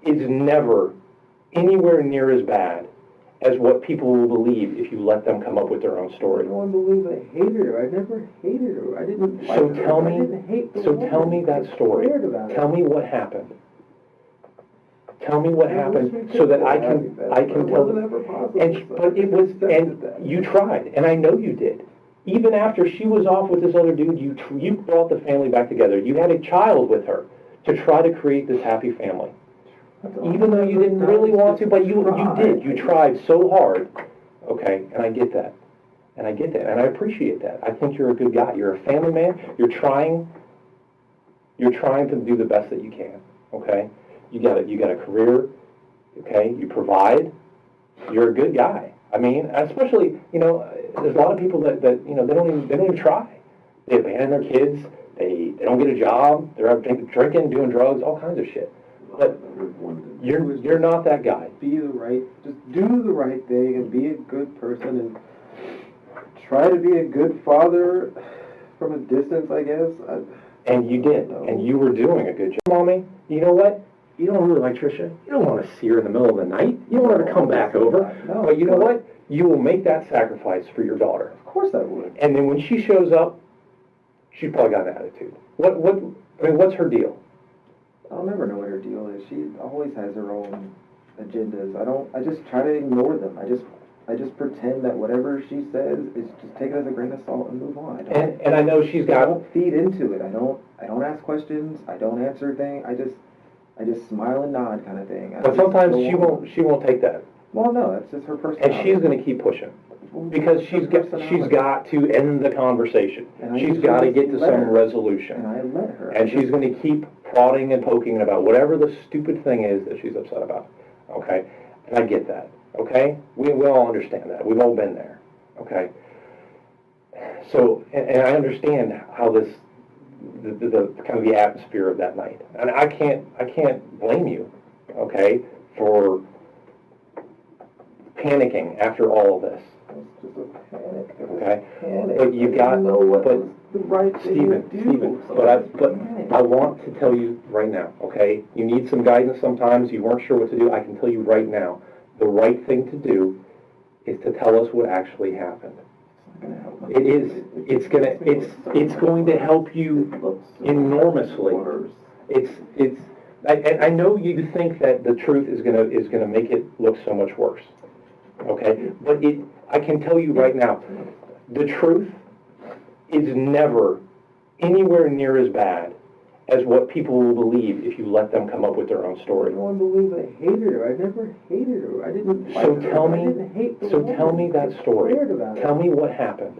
is never anywhere near as bad as what people will believe if you let them come up with their own story. No one believes I hated her. I never hated her. I didn't like So her. tell I me, didn't hate the so woman. tell me that story. Scared about it. Tell me what happened. Tell me what happened so that I can tell. But it was, and you tried, and I know you did. Even after she was off with this other dude, you brought the family back together. You had a child with her to try to create this happy family. Even though you didn't really want to, but you did. You tried so hard. Okay, and I get that. And I get that, and I appreciate that. I think you're a good guy. You're a family man. You're trying to do the best that you can. Okay? You got a career. Okay? You provide. You're a good guy. I mean, especially, there's a lot of people that they don't even try. They abandon their kids. They don't get a job. They're out drinking, doing drugs, all kinds of shit. But you're not that guy. Just do the right thing and be a good person and try to be a good father from a distance, I guess. And you did, and you were doing a good job. Mommy, you know what? You don't really like Trisha. You don't want to see her in the middle of the night. You want her to come back over. No, but you know what? You will make that sacrifice for your daughter. Of course I would. And then when she shows up, she's probably got an attitude. What's her deal? I'll never know what her deal is. She always has her own agendas. I just try to ignore them. I just pretend that whatever she says is just take it as a grain of salt and move on. And I know she's got. I don't feed into it. I don't ask questions. I don't answer things. I just smile and nod kind of thing. But sometimes she won't take that. Well, no, that's just her personality. And she's going to keep pushing because she's got to end the conversation. She's got to get to some resolution. And I let her. And she's going to keep prodding and poking about whatever the stupid thing is that she's upset about. Okay? And I get that. okay? We all understand that. We've all been there, okay? So, and I understand how this, the kind of the atmosphere of that night. And I can't blame you, okay, for panicking after all of this. It's just a panic. Okay. Panic. But you got, know what but was the right thing to do. Stephen, So but panic. I want to tell you right now, okay? You need some guidance sometimes, you weren't sure what to do. I can tell you right now, the right thing to do is to tell us what actually happened. It is, it's going to help you enormously. I know you think that the truth is gonna make it look so much worse, okay? But I can tell you right now, the truth is never anywhere near as bad as what people will believe if you let them come up with their own story. No one believes I hated her. I never hated her. I didn't like So her. tell I me, didn't hate the so woman. tell me that story. I cared about Tell her. me what happened.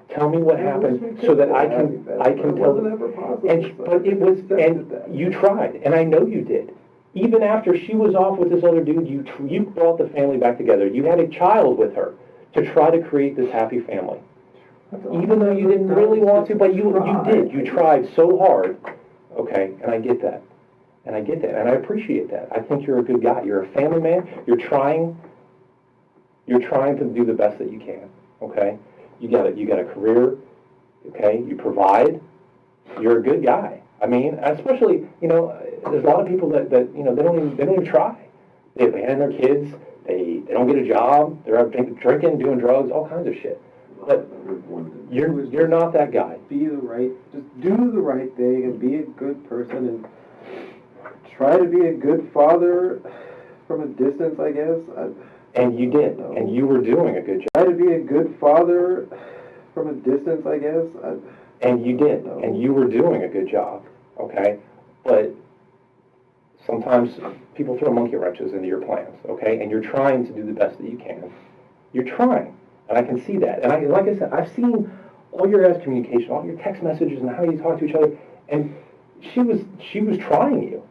Tell me what I happened wish we so could that I have can, you better, I but can it tell. wasn't ever possible, And, so but it was, accepted and that. you tried, and I know you did. Even after she was off with this other dude, you brought the family back together. You had a child with her to try to create this happy family. Even though you didn't really want to, but you did. You tried so hard, okay, and I get that. And I get that, and I appreciate that. I think you're a good guy. You're a family man. You're trying to do the best that you can, okay? You got a career, okay? You provide. You're a good guy. I mean, especially, there's a lot of people that they don't even try. They abandon their kids. They don't get a job. They're out drinking, doing drugs, all kinds of shit. But you're not that guy. Just do the right thing and be a good person and try to be a good father from a distance, I guess. And you did, and you were doing a good job. Try to be a good father from a distance, I guess. And you did, and you were doing a good job, okay? But sometimes people throw monkey wrenches into your plans, okay? And you're trying to do the best that you can. You're trying, and I can see that. And like I said, I've seen all your guys' communication, all your text messages, and how you talk to each other. And she was trying you.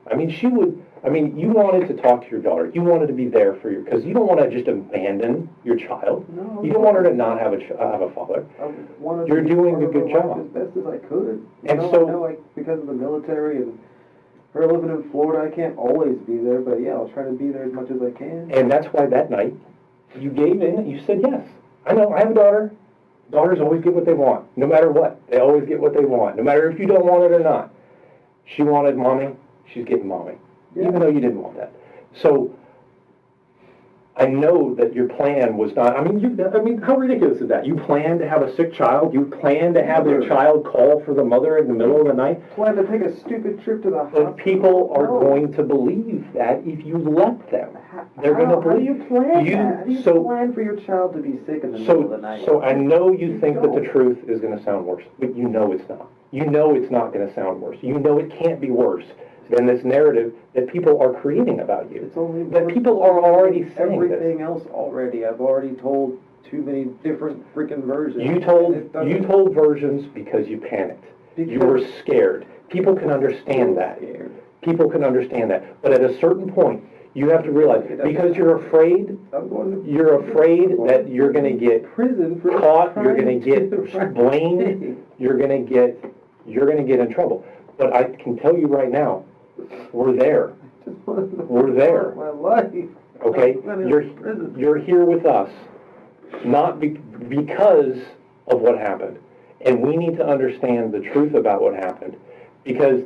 You wanted to talk to your daughter. You wanted to be there for because you don't want to just abandon your child. No, you don't want her to not have a father. You're doing a good job. As best as I could. And I know because of the military and her living in Florida, I can't always be there, but yeah, I'll try to be there as much as I can. And that's why that night you gave in. You said yes. I know. I have a daughter. Daughters always get what they want, no matter what. They always get what they want, no matter if you don't want it or not. She wanted mommy. She's getting mommy. Yeah. Even though you didn't want that. So, I know that your plan was not, how ridiculous is that? You planned to have a sick child? You planned to have your child call for the mother in the middle of the night? Planned to take a stupid trip to the hospital. But people are going to believe that if you let them. They're going to believe. How do you plan that? How do you plan for your child to be sick in the middle of the night? So I know you think that the truth is going to sound worse, but you know it's not. You know it's not going to sound worse. You know it can't be worse than this narrative that people are creating about you. It's only that people are already saying everything else already. I've already told too many different freaking versions. You told versions because you panicked. You were scared. People can understand that. People can understand that. But at a certain point, you have to realize because you're afraid that you're going to get prison for caught. You're going to get blamed. You're going to get in trouble. But I can tell you right now, we're there. We're there. My life. Okay? You're here with us, not because of what happened. And we need to understand the truth about what happened. Because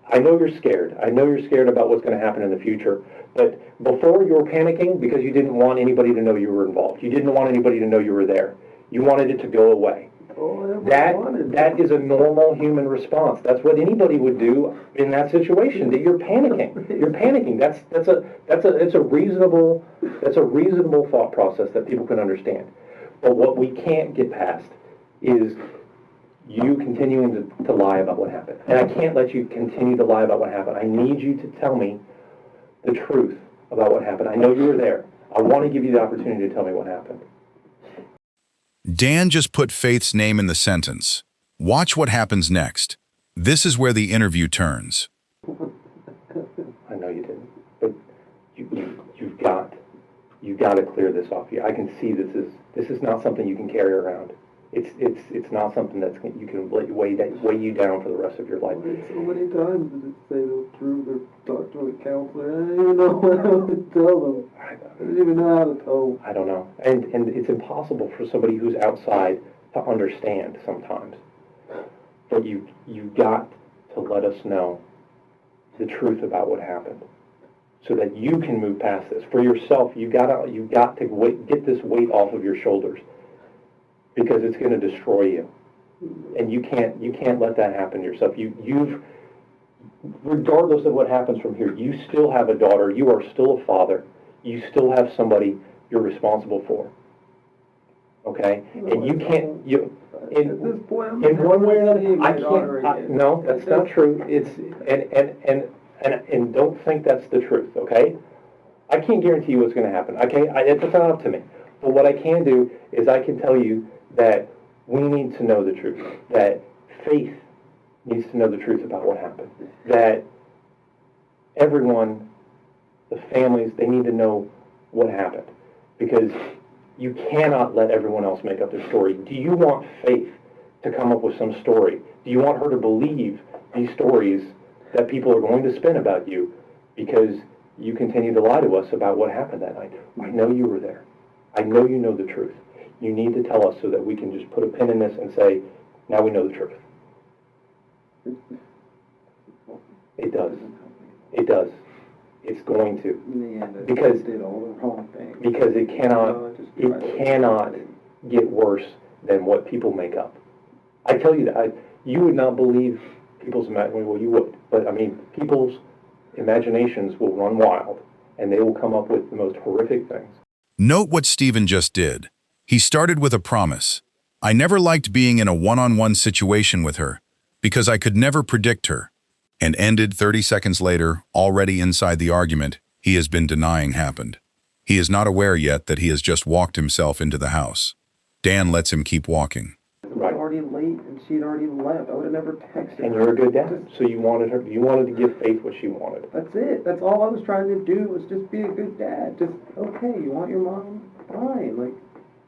I know you're scared. I know you're scared about what's going to happen in the future. But before you were panicking because you didn't want anybody to know you were involved. You didn't want anybody to know you were there. You wanted it to go away. That is a normal human response. That's what anybody would do in that situation. That you're panicking. You're panicking. It's a reasonable thought process that people can understand. But what we can't get past is you continuing to lie about what happened. And I can't let you continue to lie about what happened. I need you to tell me the truth about what happened. I know you were there. I want to give you the opportunity to tell me what happened. Dan just put Faith's name in the sentence. Watch what happens next. This is where the interview turns. I know you didn't, but you've got you've got to clear this off you. I can see this is not something you can carry around. It's not something that's you can weigh you down for the rest of your life. So many times did it say they'll prove or talk to a counselor? I don't even know what I would tell them. I don't even know how to tell them. I don't know, and it's impossible for somebody who's outside to understand sometimes. But you got to let us know the truth about what happened, so that you can move past this for yourself. You got to get this weight off of your shoulders, because it's going to destroy you, and you can't let that happen to yourself. You've regardless of what happens from here, you still have a daughter. You are still a father. You still have somebody you're responsible for. Okay, and you can't At this point, I'm in one way or another. seeing I my daughter can't. again. No, that's not true. It's and don't think that's the truth. Okay, I can't guarantee you what's going to happen. Okay, it's not up to me. But what I can do is I can tell you that we need to know the truth. That Faith needs to know the truth about what happened. That everyone, the families, they need to know what happened, because you cannot let everyone else make up their story. Do you want Faith to come up with some story? Do you want her to believe these stories that people are going to spin about you because you continue to lie to us about what happened that night? I know you were there. I know you know the truth. You need to tell us so that we can just put a pin in this and say, now we know the truth. It does. It does. It's going to. In the end, I Because- did all the wrong things. Because it cannot get worse than what people make up. I tell you that, you would not believe people's imagination. Well, you would, but I mean, people's imaginations will run wild, and they will come up with the most horrific things. Note what Stephen just did. He started with a promise. I never liked being in a one-on-one situation with her because I could never predict her. And ended 30 seconds later, already inside the argument he has been denying happened. He is not aware yet that he has just walked himself into the house. Dan lets him keep walking. It was already late, and she'd already left. I would have never texted And her. you're a good dad, so you wanted to give Faith what she wanted. That's it. That's all I was trying to do, was just be a good dad. Just, okay, you want your mom? Fine. Like,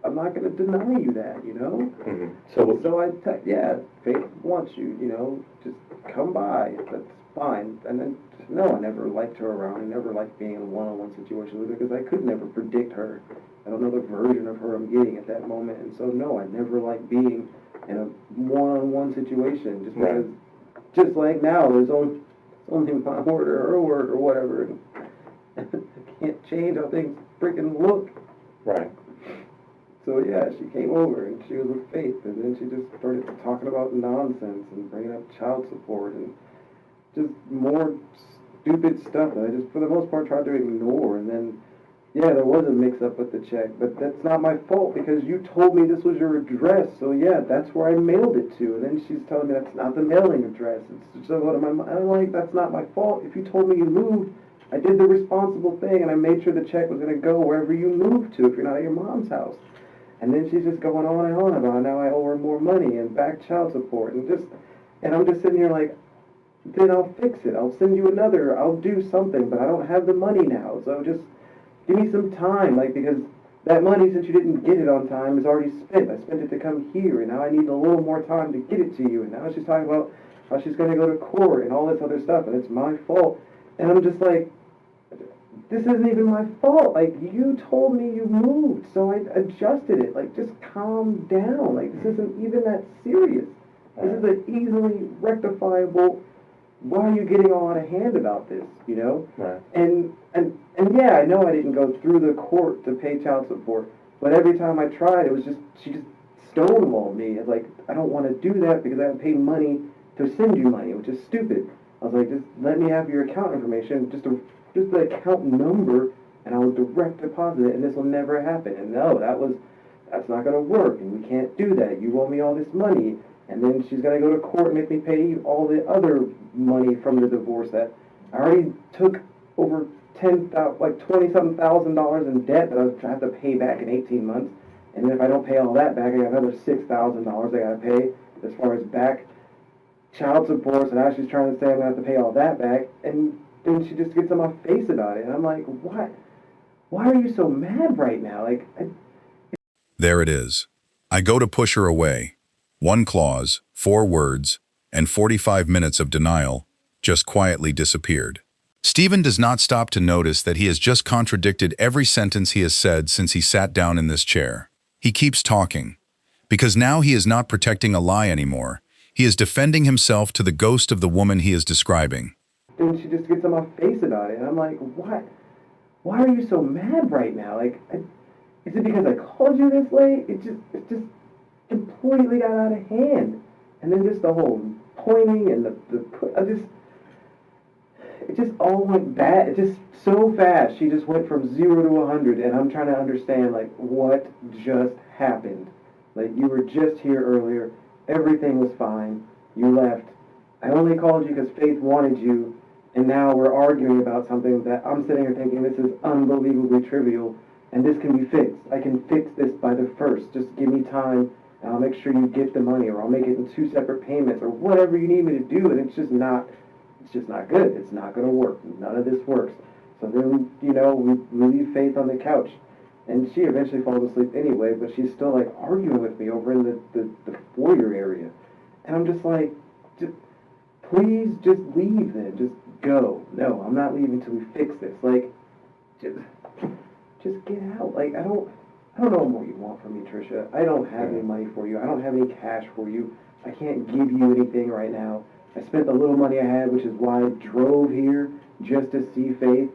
I'm not going to deny you that, you know? Mm-hmm. So I yeah, Faith wants you, you know, just come by. That's fine. And then, no, I never liked her around. I never liked being in a one-on-one situation with her because I could never predict her. I don't know the version of her I'm getting at that moment. And so, no, I never liked being in a one-on-one situation just because, just like now, there's only my word or her word or whatever. And I can't change how things freaking look. right. So yeah, she came over and she was with Faith, and then she just started talking about nonsense and bringing up child support and just more stupid stuff that I just, for the most part, tried to ignore. And then, yeah, there was a mix-up with the check, but that's not my fault because you told me this was your address. So yeah, that's where I mailed it to. And then she's telling me that's not the mailing address. It's just what I'm like, that's not my fault. If you told me you moved, I did the responsible thing, and I made sure the check was going to go wherever you moved to if you're not at your mom's house. And then she's just going on and on about now I owe her more money and back child support and I'm just sitting here like, then I'll fix it. I'll send you another. I'll do something, but I don't have the money now. So just give me some time, like, because that money, since you didn't get it on time, is already spent. I spent it to come here, and now I need a little more time to get it to you. And now she's talking about how she's going to go to court and all this other stuff, and it's my fault. And I'm just like, this isn't even my fault. Like, you told me you moved, so I adjusted it. Like, just calm down. Like, this isn't even that serious. This is an easily rectifiable, why are you getting all out of hand about this, you know? Right. And yeah, I know I didn't go through the court to pay child support, but every time I tried, it was just, she just stonewalled me. It's like, I don't want to do that because I have to pay money to send you money, which is stupid. I was like, just let me have your account information, just the account number, and I will direct deposit it, and this will never happen. And no, that's not going to work, and we can't do that. You owe me all this money, and then she's going to go to court and make me pay all the other money from the divorce that I already took over $20-something thousand in debt that I have to pay back in 18 months. And then if I don't pay all that back, I got another $6,000 I got to pay as far as back child support. So now she's trying to say I'm going to have to pay all that back, and then she just gets on my face about it, and I'm like, what? why are you so mad right now? Like, There it is. I go to push her away. One clause, 4 words, and 45 minutes of denial just quietly disappeared. Stephen does not stop to notice that he has just contradicted every sentence he has said since he sat down in this chair. He keeps talking, because now he is not protecting a lie anymore. He is defending himself to the ghost of the woman he is describing. then she just gets on my face about it, and I'm like, what? Why are you so mad right now? Like, is it because I called you this late? It just completely got out of hand. And then just the whole pointing and it just all went bad. It just so fast. She just went from 0 to 100, and I'm trying to understand, like, what just happened. Like, you were just here earlier. Everything was fine. You left. I only called you because Faith wanted you, and now we're arguing about something that I'm sitting here thinking this is unbelievably trivial, and this can be fixed. I can fix this by the 1st. Just give me time, and I'll make sure you get the money, or I'll make it in 2 separate payments, or whatever you need me to do, and it's just not good. It's not going to work. None of this works. So then, we leave Faith on the couch, and she eventually falls asleep anyway, but she's still, like, arguing with me over in the foyer area. And I'm just like, please just leave then. Just go. No, I'm not leaving until we fix this. Like, just get out. Like, I don't know what more you want from me, Trisha. I don't have any money for you. I don't have any cash for you. I can't give you anything right now. I spent the little money I had, which is why I drove here just to see Faith.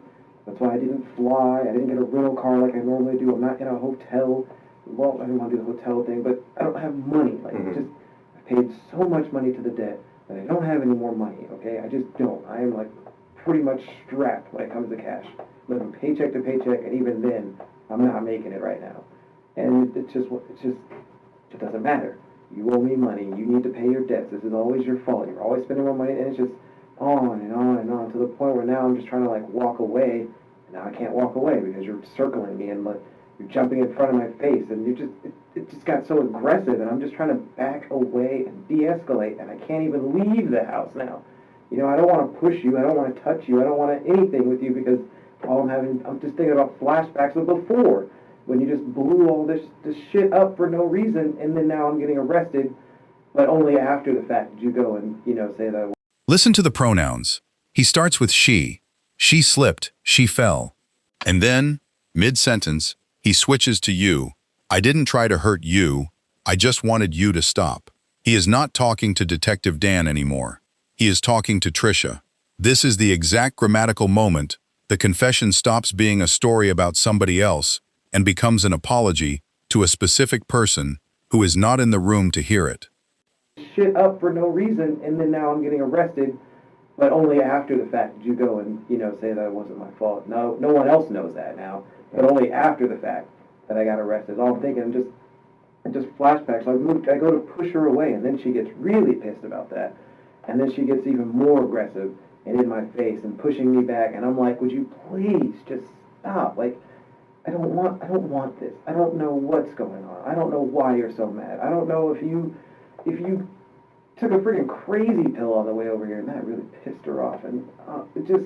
That's why I didn't fly. I didn't get a rental car like I normally do. I'm not in a hotel. Well, I didn't want to do the hotel thing, but I don't have money. Like, I paid so much money to the debt that I don't have any more money, okay? I just don't. I am, like, pretty much strapped when it comes to cash. Living paycheck to paycheck, and even then, I'm not making it right now. And it doesn't matter. You owe me money. You need to pay your debts. This is always your fault. You're always spending more money, and it's just on and on and on to the point where now I'm just trying to, like, walk away. And now I can't walk away because you're circling me and, like, you're jumping in front of my face, and it just got so aggressive, and I'm just trying to back away and de-escalate, and I can't even leave the house now. I don't want to push you. I don't want to touch you. I don't want anything with you because I'm just thinking about flashbacks of before, when you just blew all this shit up for no reason, and then now I'm getting arrested, but only after the fact did you go and, say that. Listen to the pronouns. He starts with she. She slipped. She fell. And then, mid-sentence, he switches to you. I didn't try to hurt you. I just wanted you to stop. He is not talking to Detective Dan anymore. He is talking to Trisha. This is the exact grammatical moment the confession stops being a story about somebody else and becomes an apology to a specific person who is not in the room to hear it. Shit up for no reason, and then now I'm getting arrested, but only after the fact did you go and, say that it wasn't my fault. No one else knows that now, but only after the fact that I got arrested. All I'm thinking, just flashbacks. I go to push her away, and then she gets really pissed about that, and then she gets even more aggressive and in my face and pushing me back, and I'm like, would you please just stop? Like, I don't want this. I don't know what's going on. I don't know why you're so mad. I don't know if you took a freaking crazy pill on the way over here, and that really pissed her off, and it just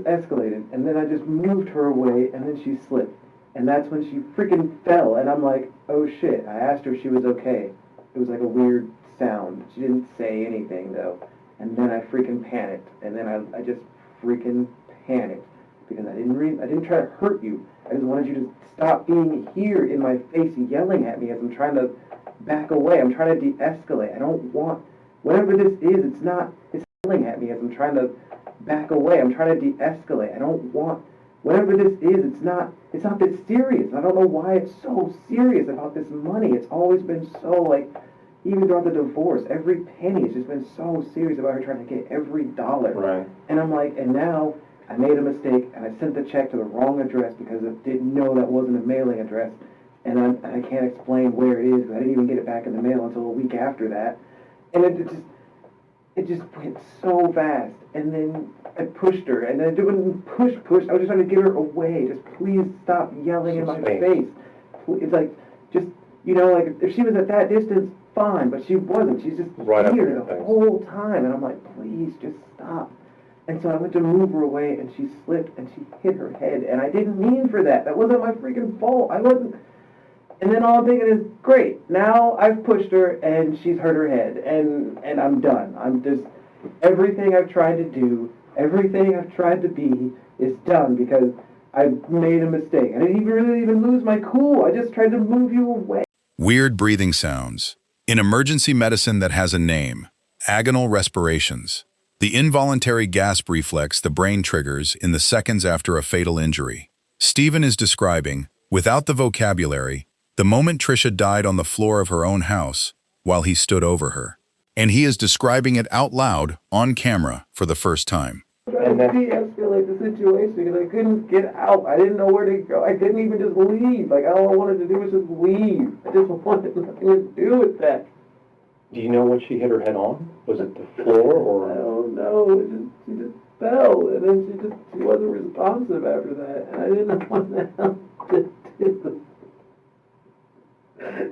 escalated, and then I just moved her away, and then she slipped, and that's when she freaking fell, and I'm like, oh shit. I asked her if she was okay. It was like a weird sound. She didn't say anything though, and then I freaking panicked, and then I just freaking panicked, because I didn't try to hurt you. I just wanted you to stop being here in my face yelling at me as I'm trying to back away. I'm trying to de-escalate. I don't want, whatever this is, it's yelling at me as I'm trying to back away. I'm trying to de-escalate. I don't want, whatever this is, it's not this serious. I don't know why it's so serious about this money. It's always been so, like, even throughout the divorce, every penny has just been so serious about her trying to get every dollar. Right. And I'm like, and now I made a mistake, and I sent the check to the wrong address because I didn't know that wasn't a mailing address. And I can't explain where it is, because I didn't even get it back in the mail until a week after that. And it just went so fast. And then I pushed her, and then I didn't push. I was just trying to get her away. Just please stop yelling in my face. It's like, just, like, if she was at that distance, fine, but she wasn't. She's just Right up in here your the face. whole time. And I'm like, please, just stop. And so I went to move her away, and she slipped, and she hit her head, and I didn't mean for that. That wasn't my freaking fault. I wasn't. And then all I'm thinking is, great, now I've pushed her, and she's hurt her head, and I'm done. I'm just, everything I've tried to do, everything I've tried to be is done because I made a mistake. I didn't really even lose my cool. I just tried to move you away. Weird breathing sounds. In emergency medicine that has a name, agonal respirations. The involuntary gasp reflex the brain triggers in the seconds after a fatal injury. Stephen is describing, without the vocabulary, the moment Trisha died on the floor of her own house while he stood over her. And he is describing it out loud on camera for the first time. I de-escalate the situation because I couldn't get out. I didn't know where to go. I didn't even just leave. Like, all I wanted to do was just leave. I just wanted nothing to do with that. Do you know what she hit her head on? Was it the floor I or? don't know. She just fell, and then she wasn't responsive after that. And I didn't know what the hell to do.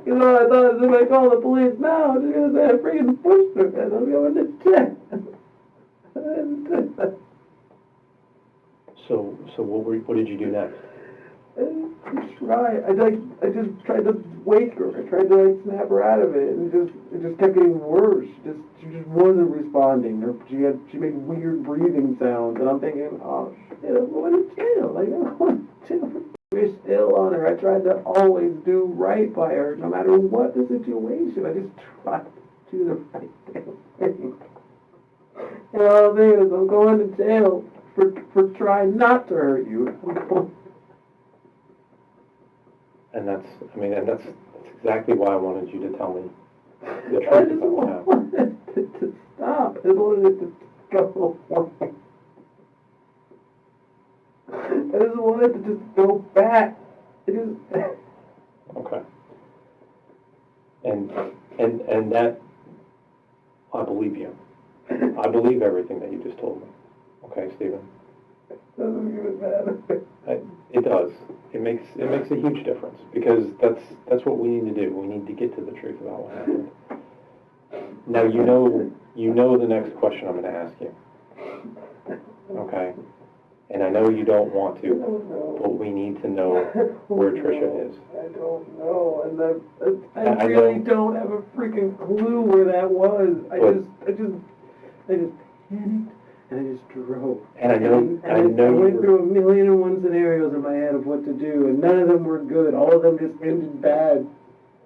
You know, I thought if I call the police now, she's going to say I freaking pushed her, and I'm going to jail. I didn't do that. So what did you do next? I just tried to wake her. I tried to snap her out of it, and it just kept getting worse. She just wasn't responding. She made weird breathing sounds, and I'm thinking, oh shit, I'm going to jail. Like, I'm going to jail. Wish ill on her. I tried to always do right by her, no matter what the situation. I just tried to do the right damn thing. And all I'm thinking is, I'm going to jail for trying not to hurt you. And that's exactly why I wanted you to tell me the I truth just about what happened. wanted it to stop. I just wanted it to go away. I just wanted to just go back. Okay. And that, I believe you. I believe everything that you just told me. Okay, Stephen? Doesn't even matter. It does. It makes a huge difference because that's what we need to do. We need to get to the truth about what happened. Now you know the next question I'm going to ask you. Okay? And I know you don't want to, but we need to know where Trisha is. I don't know, and I really don't have a freaking clue where that was. I just panicked, and I just drove. And I went through 1,000,001 scenarios in my head of what to do, and none of them were good. All of them just ended bad.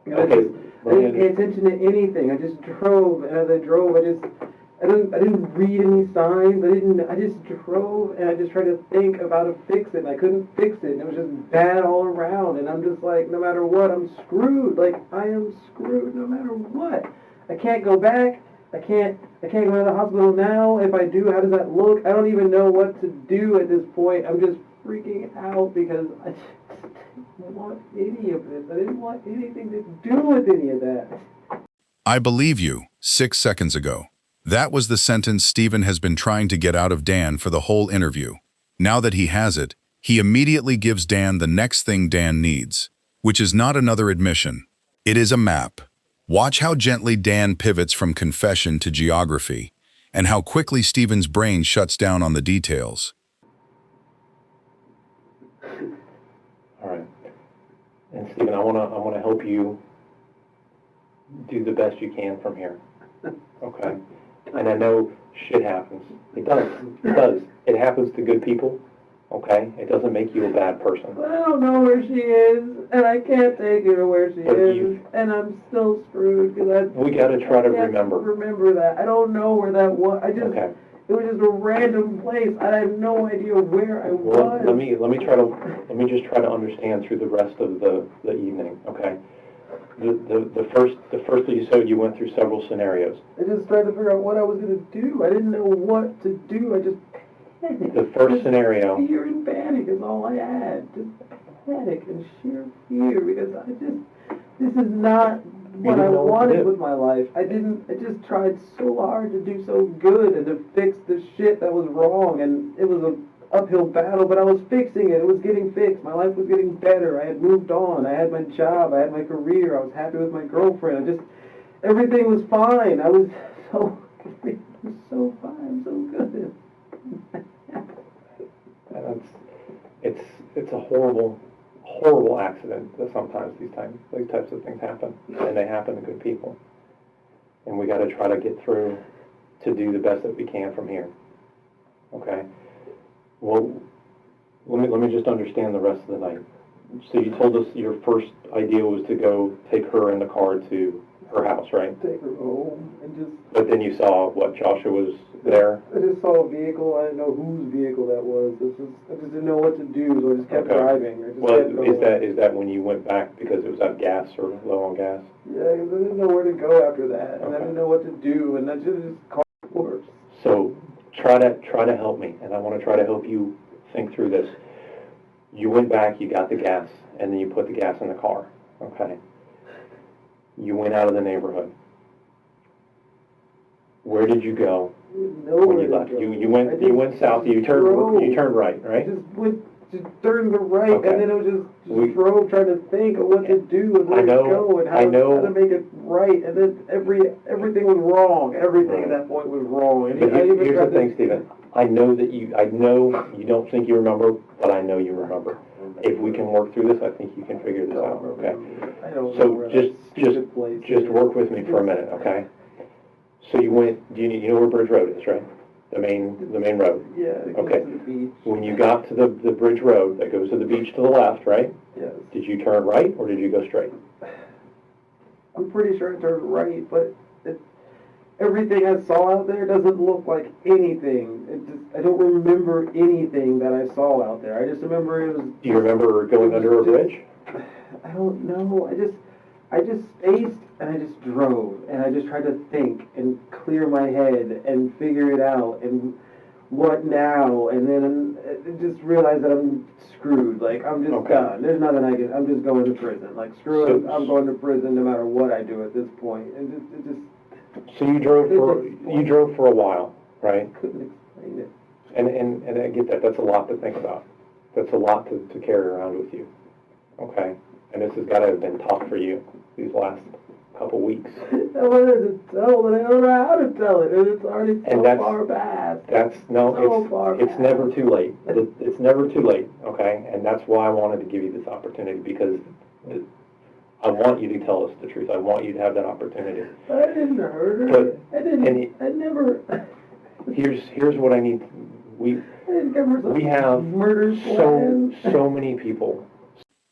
And I didn't pay attention to anything. I just drove, and as I drove, I didn't read any signs. I just drove, and I just tried to think of how to fix it, and I couldn't fix it, and it was just bad all around, and I'm just like, no matter what, I'm screwed. Like, I am screwed no matter what. I can't go back. I can't go to the hospital now. If I do, how does that look? I don't even know what to do at this point. I'm just freaking out because I just didn't want any of this. I didn't want anything to do with any of that. I believe you, 6 seconds ago. That was the sentence Stephen has been trying to get out of Dan for the whole interview. Now that he has it, he immediately gives Dan the next thing Dan needs, which is not another admission. It is a map. Watch how gently Dan pivots from confession to geography, and how quickly Stephen's brain shuts down on the details. All right. And Stephen, I want to help you do the best you can from here. Okay? And I know shit happens. It does. It does. It happens to good people. Okay? It doesn't make you a bad person. But I don't know where she is, and I can't take her to where she is, and I'm still screwed because we got to try to remember. Remember that. I don't know where that was. Okay. It was just a random place. I have no idea where I was. Let me just try to understand through the rest of the evening. Okay. The first that you said you went through several scenarios. I just tried to figure out what I was going to do. I didn't know what to do. I just panicked. The first scenario. Fear and panic is all I had. Just panic and sheer fear because this is not what I wanted with my life. I just tried so hard to do so good and to fix the shit that was wrong, and it was an uphill battle, but I was fixing it. It was getting fixed. My life was getting better. I had moved on. I had my job. I had my career. I was happy with my girlfriend. Everything was fine. Everything was so fine, so good. And it's a horrible, horrible accident that sometimes these types of things happen, and they happen to good people. And we got to try to get through to do the best that we can from here. Okay? Well, let me just understand the rest of the night. So you told us your first idea was to go take her in the car to her house, right? Take her home and just. But then you saw what, Joshua was there? I just saw a vehicle. I didn't know whose vehicle that was. I just didn't know what to do, so I just kept Okay. driving. I just Well, kept going. is that when you went back because it was out of gas or low on gas? Yeah, 'cause I didn't know where to go after that, and I Okay. didn't know what to do, and I just called worse. So try to help me, and I want to try to help you think through this. You went back, you got the gas, and then you put the gas in the car. Okay. You went out of the neighborhood. Where did you go when you left? You went south. You turned right, I right? just turned to the right, Okay. and then it was just We- drove trying to think of what to do and where I know- to go and I know- how to make it right, and then everything was wrong. Everything at that point was wrong. And But I even here's the tried to- thing, Stephen. I know you don't think you remember, but I know you remember. If we can work through this, I think you can figure this out, okay? I don't know So where just that stupid place just is. work with me for a minute, okay? So you went, you know where Bridge Road is, right? The main road. Yeah, it goes Okay. to the beach. When you got to the Bridge Road that goes to the beach to the left, right? Yes. Did you turn right or did you go straight? I'm pretty sure I turned right, but everything I saw out there doesn't look like anything. I don't remember anything that I saw out there. I just remember it was. Do you remember going under a bridge? I don't know. I just spaced and I just drove and I just tried to think and clear my head and figure it out and what now, and then I just realized that I'm screwed. Like, I'm just Okay. done. There's nothing I can. I'm just going to prison. Like, screw it. So- I'm going to prison no matter what I do at this point. And it just So you drove for a while, right? couldn't explain it. And I get that. That's a lot to think about. That's a lot to carry around with you. Okay? And this has got to have been tough for you these last couple weeks. I wanted to tell, but I don't know how to tell it, and it's already so And that's- far past. So far It's back. never too late. It's never too late, okay? And that's why I wanted to give you this opportunity, because I want you to tell us the truth. I want you to have that opportunity. I didn't hurt her. But- I never. Here's what I need. I didn't give her some We have murder plan. so many people.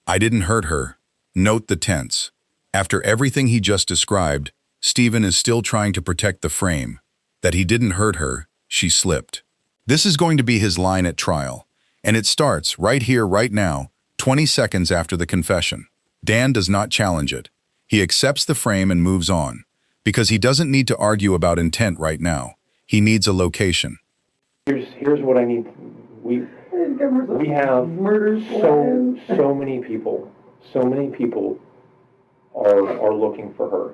I didn't hurt her. Note the tense. After everything he just described, Stephen is still trying to protect the frame. That he didn't hurt her, she slipped. This is going to be his line at trial, and it starts right here, right now, 20 seconds after the confession. Dan does not challenge it. He accepts the frame and moves on, because he doesn't need to argue about intent right now. He needs a location. Here's what I need. I didn't give her some We have murder plan. so many people are looking for her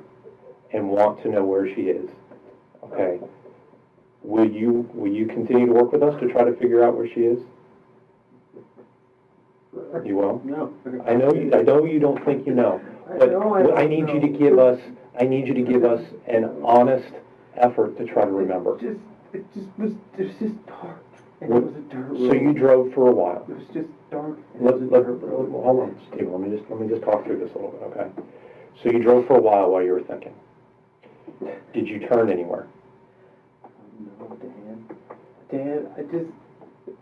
and want to know where she is. Okay. Will you continue to work with us to try to figure out where she is? You will? No. I know you don't think you know, but I need you to give us an honest effort to try to remember. It was just dark. And it was a dirt road. So you drove for a while. It was just dark. And Let, it was a let, dirt road. hold on, Steve, let me just talk through this a little bit, okay? So you drove for a while you were thinking. Did you turn anywhere? No, Dan,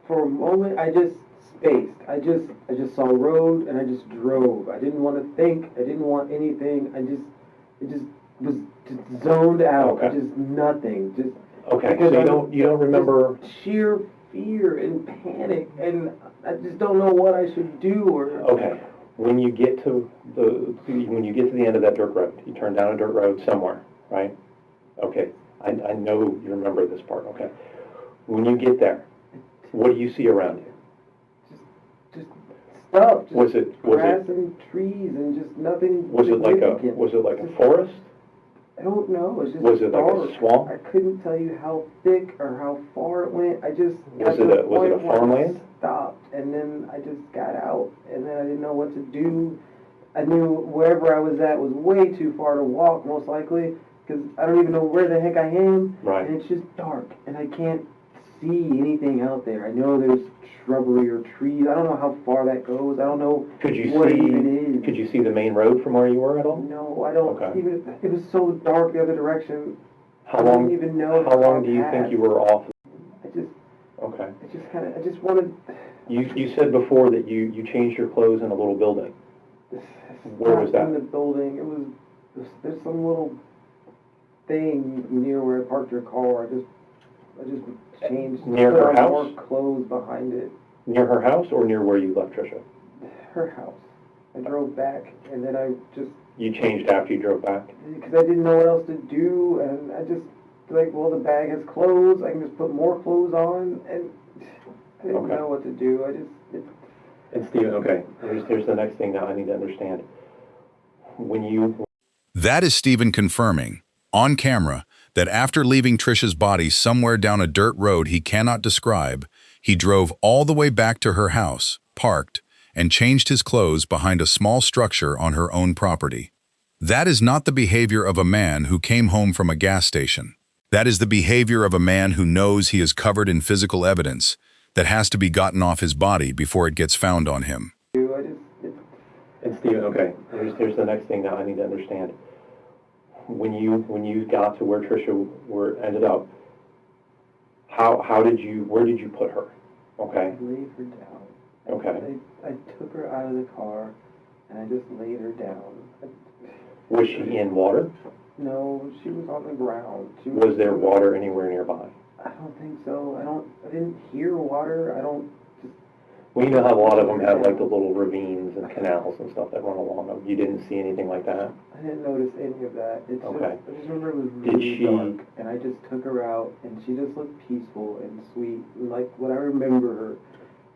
for a moment, I just spaced. I just saw a road and I just drove. I didn't want to think. I didn't want anything. It just was just zoned out. Okay. Just nothing. Just Okay, because so you don't remember, just sheer fear and panic, and I just don't know what I should do or. okay, when you get to the end of that dirt road, you turn down a dirt road somewhere, right? Okay, I know you remember this part, okay? When you get there, what do you see around you? Just stuff. Just Was it grass and trees and just nothing. was it like significant. a forest? I don't know. It's just Was it like dark. a swamp? I couldn't tell you how thick or how far it went. I just Was got it to the a point where I farmland? Stopped, and then I just got out, and then I didn't know what to do. I knew wherever I was at was way too far to walk, most likely, because I don't even know where the heck I am. Right. And it's just dark, and I can't see anything out there. I know there's shrubbery or trees. I don't know how far that goes. I don't know Could you what it see, even is. could you see the main road from where you were at all? No, I don't Okay. even, it was so dark the other direction. How I long, didn't even know how long do you think you were off? Okay. I just wanted. You said before that you changed your clothes in a little building. Where was that? In the building. There's some little thing near where I parked your car. I just changed. Near put her on house? More clothes behind it. Near her house or near where you left Trisha? Her house. I drove back and then I just. You changed after you drove back? Because I didn't know what else to do, and I just like, well, the bag has clothes. I can just put more clothes on, and I didn't know what to do. And Steven, okay, here's the next thing that I need to understand. That is Stephen confirming, on camera, that after leaving Trisha's body somewhere down a dirt road he cannot describe, he drove all the way back to her house, parked, and changed his clothes behind a small structure on her own property. That is not the behavior of a man who came home from a gas station. That is the behavior of a man who knows he is covered in physical evidence that has to be gotten off his body before it gets found on him. And Steven, okay, here's the next thing that I need to understand. When you got to where Trisha ended up, where did you put her? Okay. I laid her down. Okay. I took her out of the car, and I just laid her down. Was she in water? No, she was on the ground. Was there water anywhere nearby? I don't think so. I didn't hear water. Well, you know how a lot of them have like the little ravines and canals and stuff that run along them. You didn't see anything like that? I didn't notice any of that. Okay. I just remember it was really dark, and I just took her out, and she just looked peaceful and sweet, like what I remember her.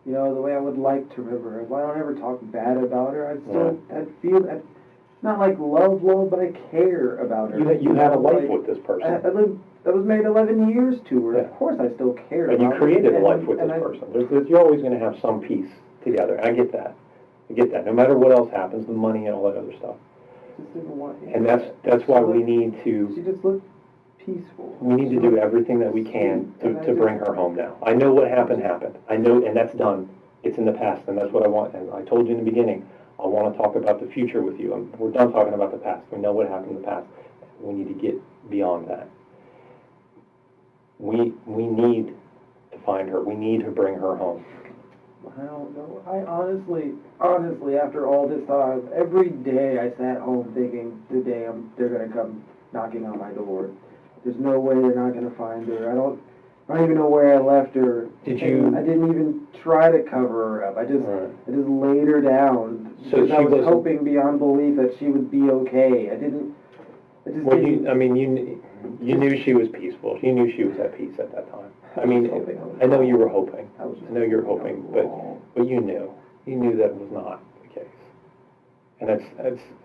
You know, the way I would like to remember her. Well, I don't ever talk bad about her. I'd feel, not like love, but I care about her. You had a life with this person. I was married 11 years to her. Yeah. Of course I still care And about her. you created a life with this person. You're always going to have some peace together. I get that. No matter what else happens, the money and all that other stuff. Just didn't want, and that's why we need to. She just looked peaceful. We need to do everything that we can to bring her home now. I know what happened. I know, and that's done. It's in the past, and that's what I want. And I told you in the beginning, I want to talk about the future with you. We're done talking about the past. We know what happened in the past. We need to get beyond that. We need to find her. We need to bring her home. I don't know. I honestly, after all this time, every day I sat home thinking, the day they're going to come knocking on my door. There's no way they're not going to find her. I don't even know where I left her. I didn't even try to cover her up. I just laid her down. So because I was hoping beyond belief that she would be okay. You knew she was peaceful. You knew she was at peace at that time. I know you were hoping. I know you're hoping, but you knew that was not the case. And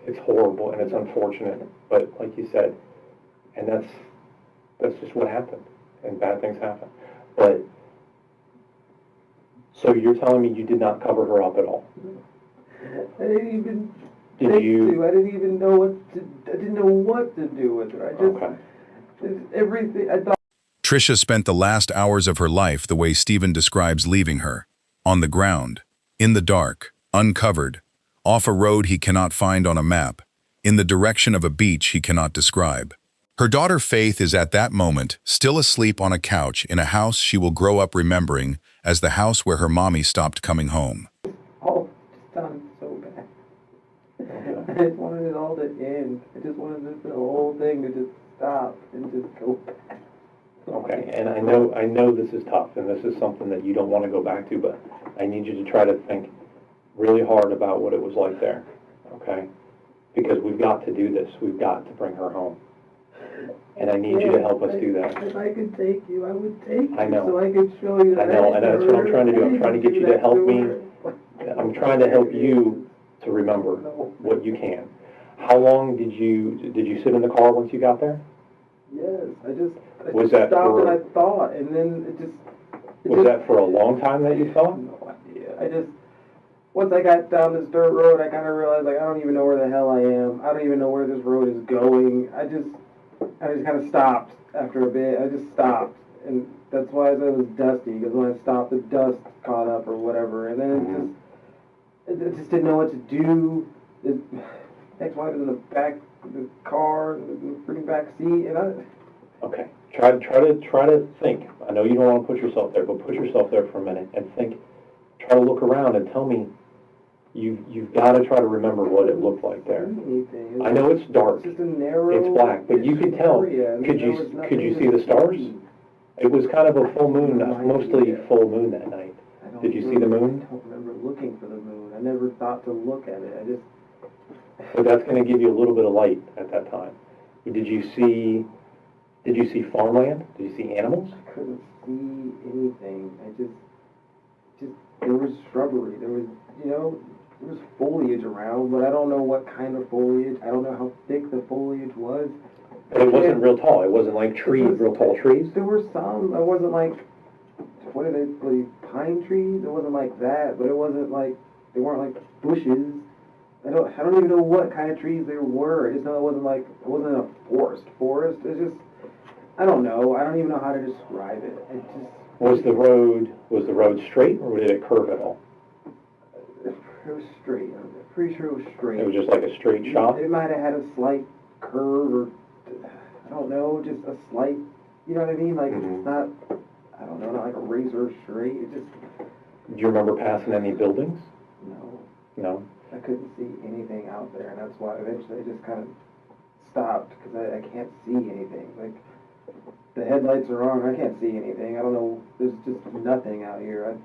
it's horrible and it's unfortunate. But like you said, and that's just what happened. And bad things happen. But so you're telling me you did not cover her up at all? I didn't even I didn't even know I didn't know what to do with her. Everything I thought. Trisha spent the last hours of her life the way Stephen describes leaving her, on the ground, in the dark, uncovered, off a road he cannot find on a map, in the direction of a beach he cannot describe. Her daughter Faith is at that moment still asleep on a couch in a house she will grow up remembering as the house where her mommy stopped coming home. Oh, it's done so bad. I just wanted it all to end. I just wanted the whole thing to just stop and just go back. Okay, and I know this is tough, and this is something that you don't want to go back to, but I need you to try to think really hard about what it was like there, okay? Because we've got to do this. We've got to bring her home. And I need you to help us do that. If I could take you, I would take you. I know. So I could show you that. I know, and that's what I'm trying to do. I'm trying to get you to help me. I'm trying to help you to remember what you can. How long did you sit in the car once you got there? Yes, I just that stopped for, and I thought, and then was that for a long time that you thought? No idea. Once I got down this dirt road, I kind of realized, like, I don't even know where the hell I am. I don't even know where this road is going. I just kind of stopped after a bit. I just stopped. and that's why I said it was dusty, because when I stopped, the dust caught up or whatever, and then I just didn't know what to do. The ex-wife was in the back of the car, in the freaking back seat, and I... Okay, try to think. I know you don't want to put yourself there, but put yourself there for a minute and think. Try to look around and tell me. You've got to try to remember what it looked like there. I know it's dark. It's just a narrow... It's black, but you could tell. Could you see the stars? It was kind of a full moon, mostly full moon that night. Did you see the moon? I don't remember looking for the moon. I never thought to look at it. I just... So that's going to give you a little bit of light at that time. Did you see farmland? Did you see animals? I couldn't see anything. There was shrubbery. There was, there was foliage around, but I don't know what kind of foliage. I don't know how thick the foliage was. But it wasn't real tall. It wasn't like trees, real tall trees. There were some. It wasn't like, what are they, pine trees? It wasn't like that, but it wasn't like, they weren't like bushes. I don't even know what kind of trees there were. I just know it wasn't a forest. It's just, I don't know. I don't even know how to describe it. Was the road straight, or did it curve at all? It was straight. I'm pretty sure it was straight. It was just like a straight shot? It might have had a slight curve, or, I don't know, just a slight, you know what I mean? Like, It's not, I don't know, not like a razor straight. It just... Do you remember passing any buildings? No. No? I couldn't see anything out there, and that's why eventually I just kind of stopped, because I can't see anything. Like, the headlights are on, I can't see anything. I don't know, there's just nothing out here.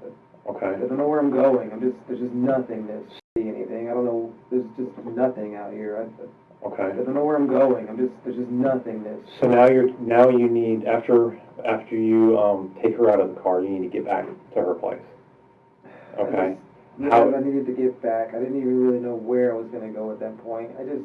Okay. I don't know where I'm going. There's just nothing to see anything. I don't know, there's just nothing out here. Okay. I don't know where I'm going. There's just nothing to... So now you need, after you take her out of the car, you need to get back to her place. Okay. I needed to get back. I didn't even really know where I was going to go at that point. I just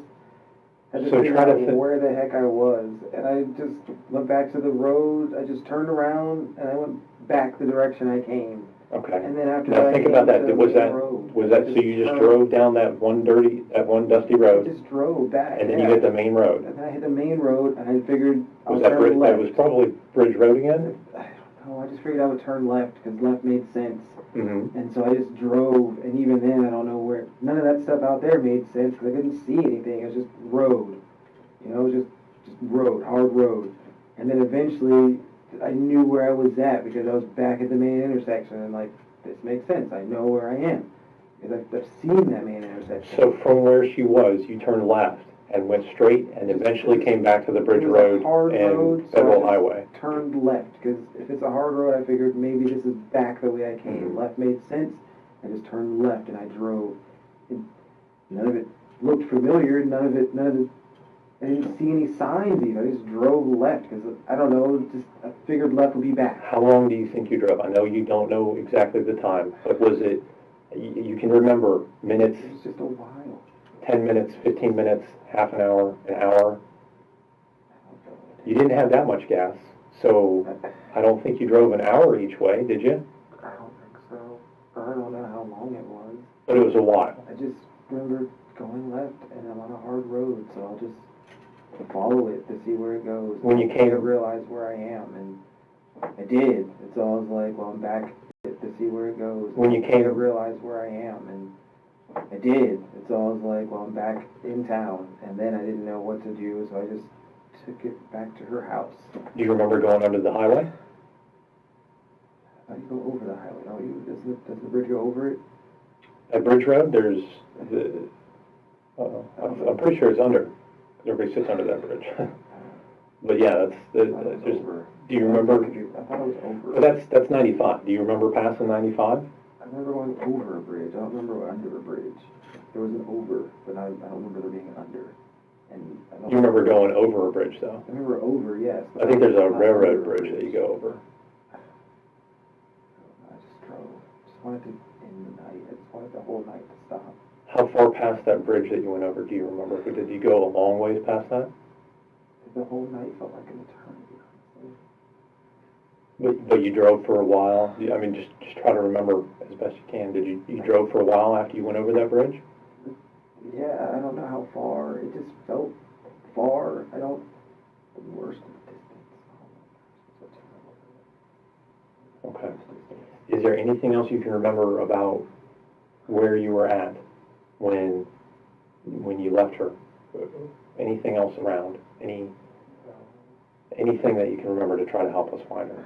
So didn't try to know where the heck I was. And I just went back to the road. I just turned around and I went back the direction I came. Okay. And then after now that, think about that. Was that so you just drove down that one dusty road? I just drove back. And then you hit the main road. And then I hit the main road and I figured Was that probably Bridge Road again? No, I just figured I would turn left because left made sense. Mm-hmm. And so I just drove, and even then I don't know where, none of that stuff out there made sense because I couldn't see anything. It was just road, just road, hard road. And then eventually I knew where I was at because I was back at the main intersection, and like, this makes sense. I know where I am because I've seen that main intersection. So from where she was, you turned left and went straight and eventually came back to the Bridge Road and Federal Highway. Turned left because if it's a hard road, I figured maybe this is back the way I came. Mm-hmm. Left made sense. I just turned left and I drove. And none of it looked familiar. I didn't see any signs even. I just drove left because I don't know. I figured left would be back. How long do you think you drove? I know you don't know exactly the time, but was it? You can remember minutes. It was just a while. 10 minutes, 15 minutes, half an hour, an hour. You didn't have that much gas, so I don't think you drove an hour each way, did you? I don't think so. I don't know how long it was. But it was a while. I just remember going left, and I'm on a hard road, so I'll just follow it to see where it goes. When you came... I realize where I am, and I did. And so I was like, well, I'm back to see where it goes. When you came... I realize where I am, and I did. And so I was like, well, I'm back in town. And then I didn't know what to do, so I just took it back to her house. Do you remember going under the highway? How do you go over the highway? No, does the bridge go over it? At Bridge Road, there's the... I'm pretty sure it's under. Everybody sits under that bridge. But yeah, there's... Do you remember? I thought it was over. But that's 95. Do you remember passing 95? I remember going over a bridge. I don't remember under a bridge. There was an over, but I don't remember there being an under. And I don't You remember going over a bridge, though? I remember over, yes. I think there's a railroad bridge that you go over. I just drove. Just wanted to end the night. I just wanted the whole night to stop. How far past that bridge that you went over do you remember? Did you go a long ways past that? The whole night felt like an eternity, honestly. But you drove for a while? I mean, just try to remember as best you can. Did you drove for a while after you went over that bridge? Yeah, I don't know how far. It just felt far. The worst distance. there anything else you can remember about where you were at when you left her? Anything else around? Anything that you can remember to try to help us find her?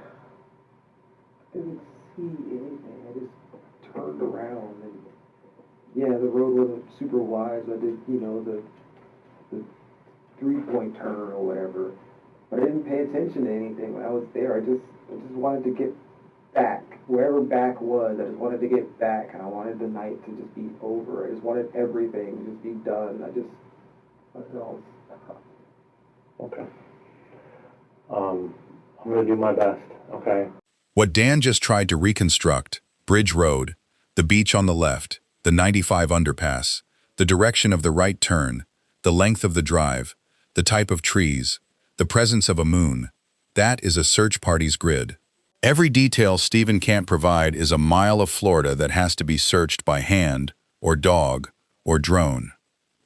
I didn't see anything. I just turned around and yeah, the road wasn't super wide, so I did, the 3-point turn or whatever. But I didn't pay attention to anything when I was there. I just wanted to get back. Wherever back was, I just wanted to get back, and I wanted the night to just be over. I just wanted everything to just be done. I wanted it all to stop. Okay. I'm going to do my best, okay? What Dan just tried to reconstruct, Bridge Road, the beach on the left, the 95 underpass, the direction of the right turn, the length of the drive, the type of trees, the presence of a moon, that is a search party's grid. Every detail Stephen can't provide is a mile of Florida that has to be searched by hand, or dog, or drone.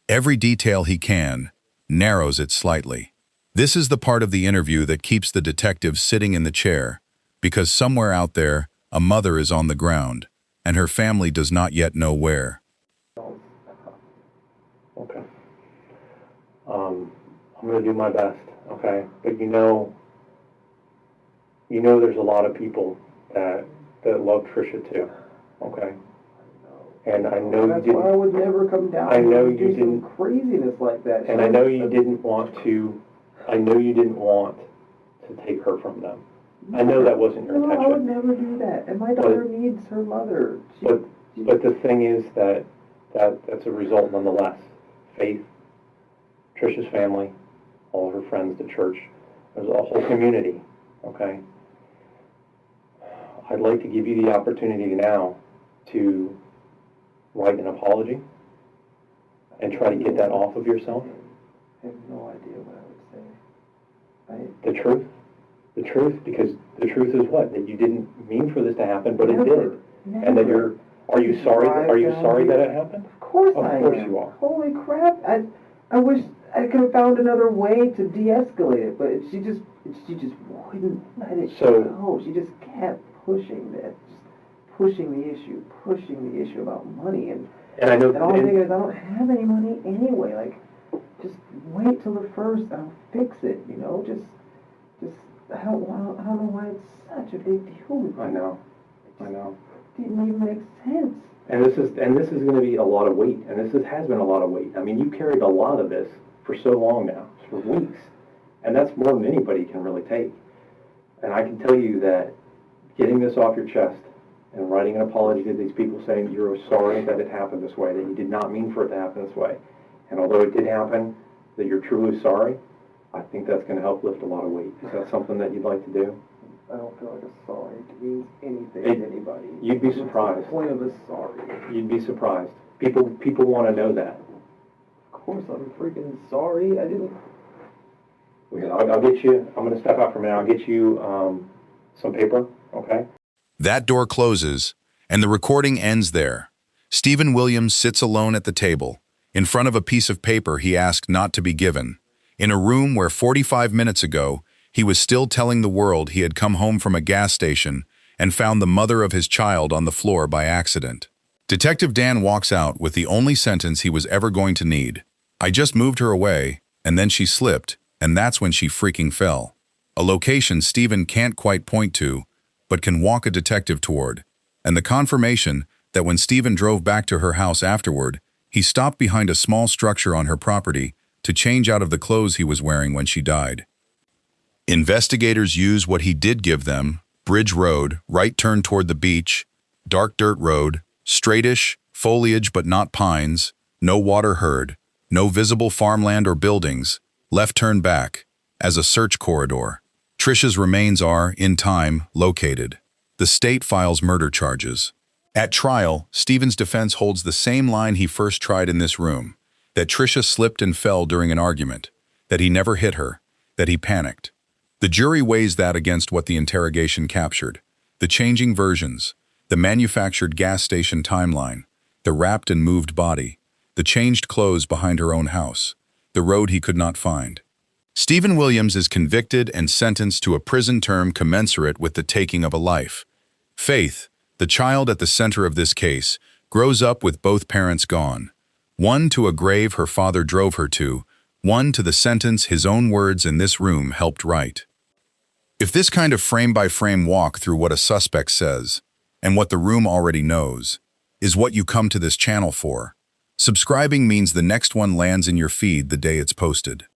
Every detail he can narrows it slightly. This is the part of the interview that keeps the detective sitting in the chair, because somewhere out there, a mother is on the ground, and her family does not yet know where. Okay. I'm going to do my best, okay? But you know there's a lot of people that love Trisha too, okay? And I know That's you didn't. why I would never come down I know and you do some didn't. craziness like that. And I know you didn't want to. I know you didn't want to take her from them. I know that wasn't your No, intention. I would never do that. And my daughter needs her mother. But the thing is that's a result nonetheless. Faith, Trisha's family, all of her friends, the church, there's a whole community, okay? I'd like to give you the opportunity now to write an apology and try to get that off of yourself. I have no idea what I would say. The truth? The truth, because the truth is what? That you didn't mean for this to happen, but it Never. did. And that are you sorry that it happened? Of course Of I course am. you are. Holy crap. I wish I could have found another way to de-escalate it, but she just wouldn't let it go. She just kept pushing the issue about money, and I know. all I'm thinking is I don't have any money anyway. Like, just wait till the first, and I'll fix it. Just I don't know why it's such a big deal. I know. Didn't even make sense. And this is going to be a lot of weight, and has been a lot of weight. I mean, you carried a lot of this for so long now, for weeks, and that's more than anybody can really take. And I can tell you that getting this off your chest and writing an apology to these people saying you're sorry that it happened this way, that you did not mean for it to happen this way, and although it did happen, that you're truly sorry, I think that's going to help lift a lot of weight. Is that something that you'd like to do? I don't feel like a sorry means anything to anybody. You'd be What's surprised. the point of a sorry? You'd be surprised. People want to know that. Of course I'm freaking sorry. I didn't... I'll get you, I'm going to step out for a minute. I'll get you some paper, okay? That door closes, and the recording ends there. Stephen Williams sits alone at the table, in front of a piece of paper he asked not to be given, in a room where 45 minutes ago, he was still telling the world he had come home from a gas station and found the mother of his child on the floor by accident. Detective Dan walks out with the only sentence he was ever going to need. I just moved her away, and then she slipped, and that's when she freaking fell. A location Stephen can't quite point to, but can walk a detective toward. And the confirmation that when Stephen drove back to her house afterward, he stopped behind a small structure on her property to change out of the clothes he was wearing when she died. Investigators use what he did give them: Bridge Road, right turn toward the beach, dark dirt road, straightish, foliage but not pines, no water heard, no visible farmland or buildings, left turn back, as a search corridor. Trisha's remains are, in time, located. The state files murder charges. At trial, Stephen's defense holds the same line he first tried in this room, that Trisha slipped and fell during an argument, that he never hit her, that he panicked. The jury weighs that against what the interrogation captured: the changing versions, the manufactured gas station timeline, the wrapped and moved body, the changed clothes behind her own house, the road he could not find. Stephen Williams is convicted and sentenced to a prison term commensurate with the taking of a life. Faith, The child at the center of this case grows up with both parents gone. One to a grave her father drove her to, one to the sentence his own words in this room helped write. If this kind of frame-by-frame walk through what a suspect says, and what the room already knows, is what you come to this channel for, subscribing means the next one lands in your feed the day it's posted.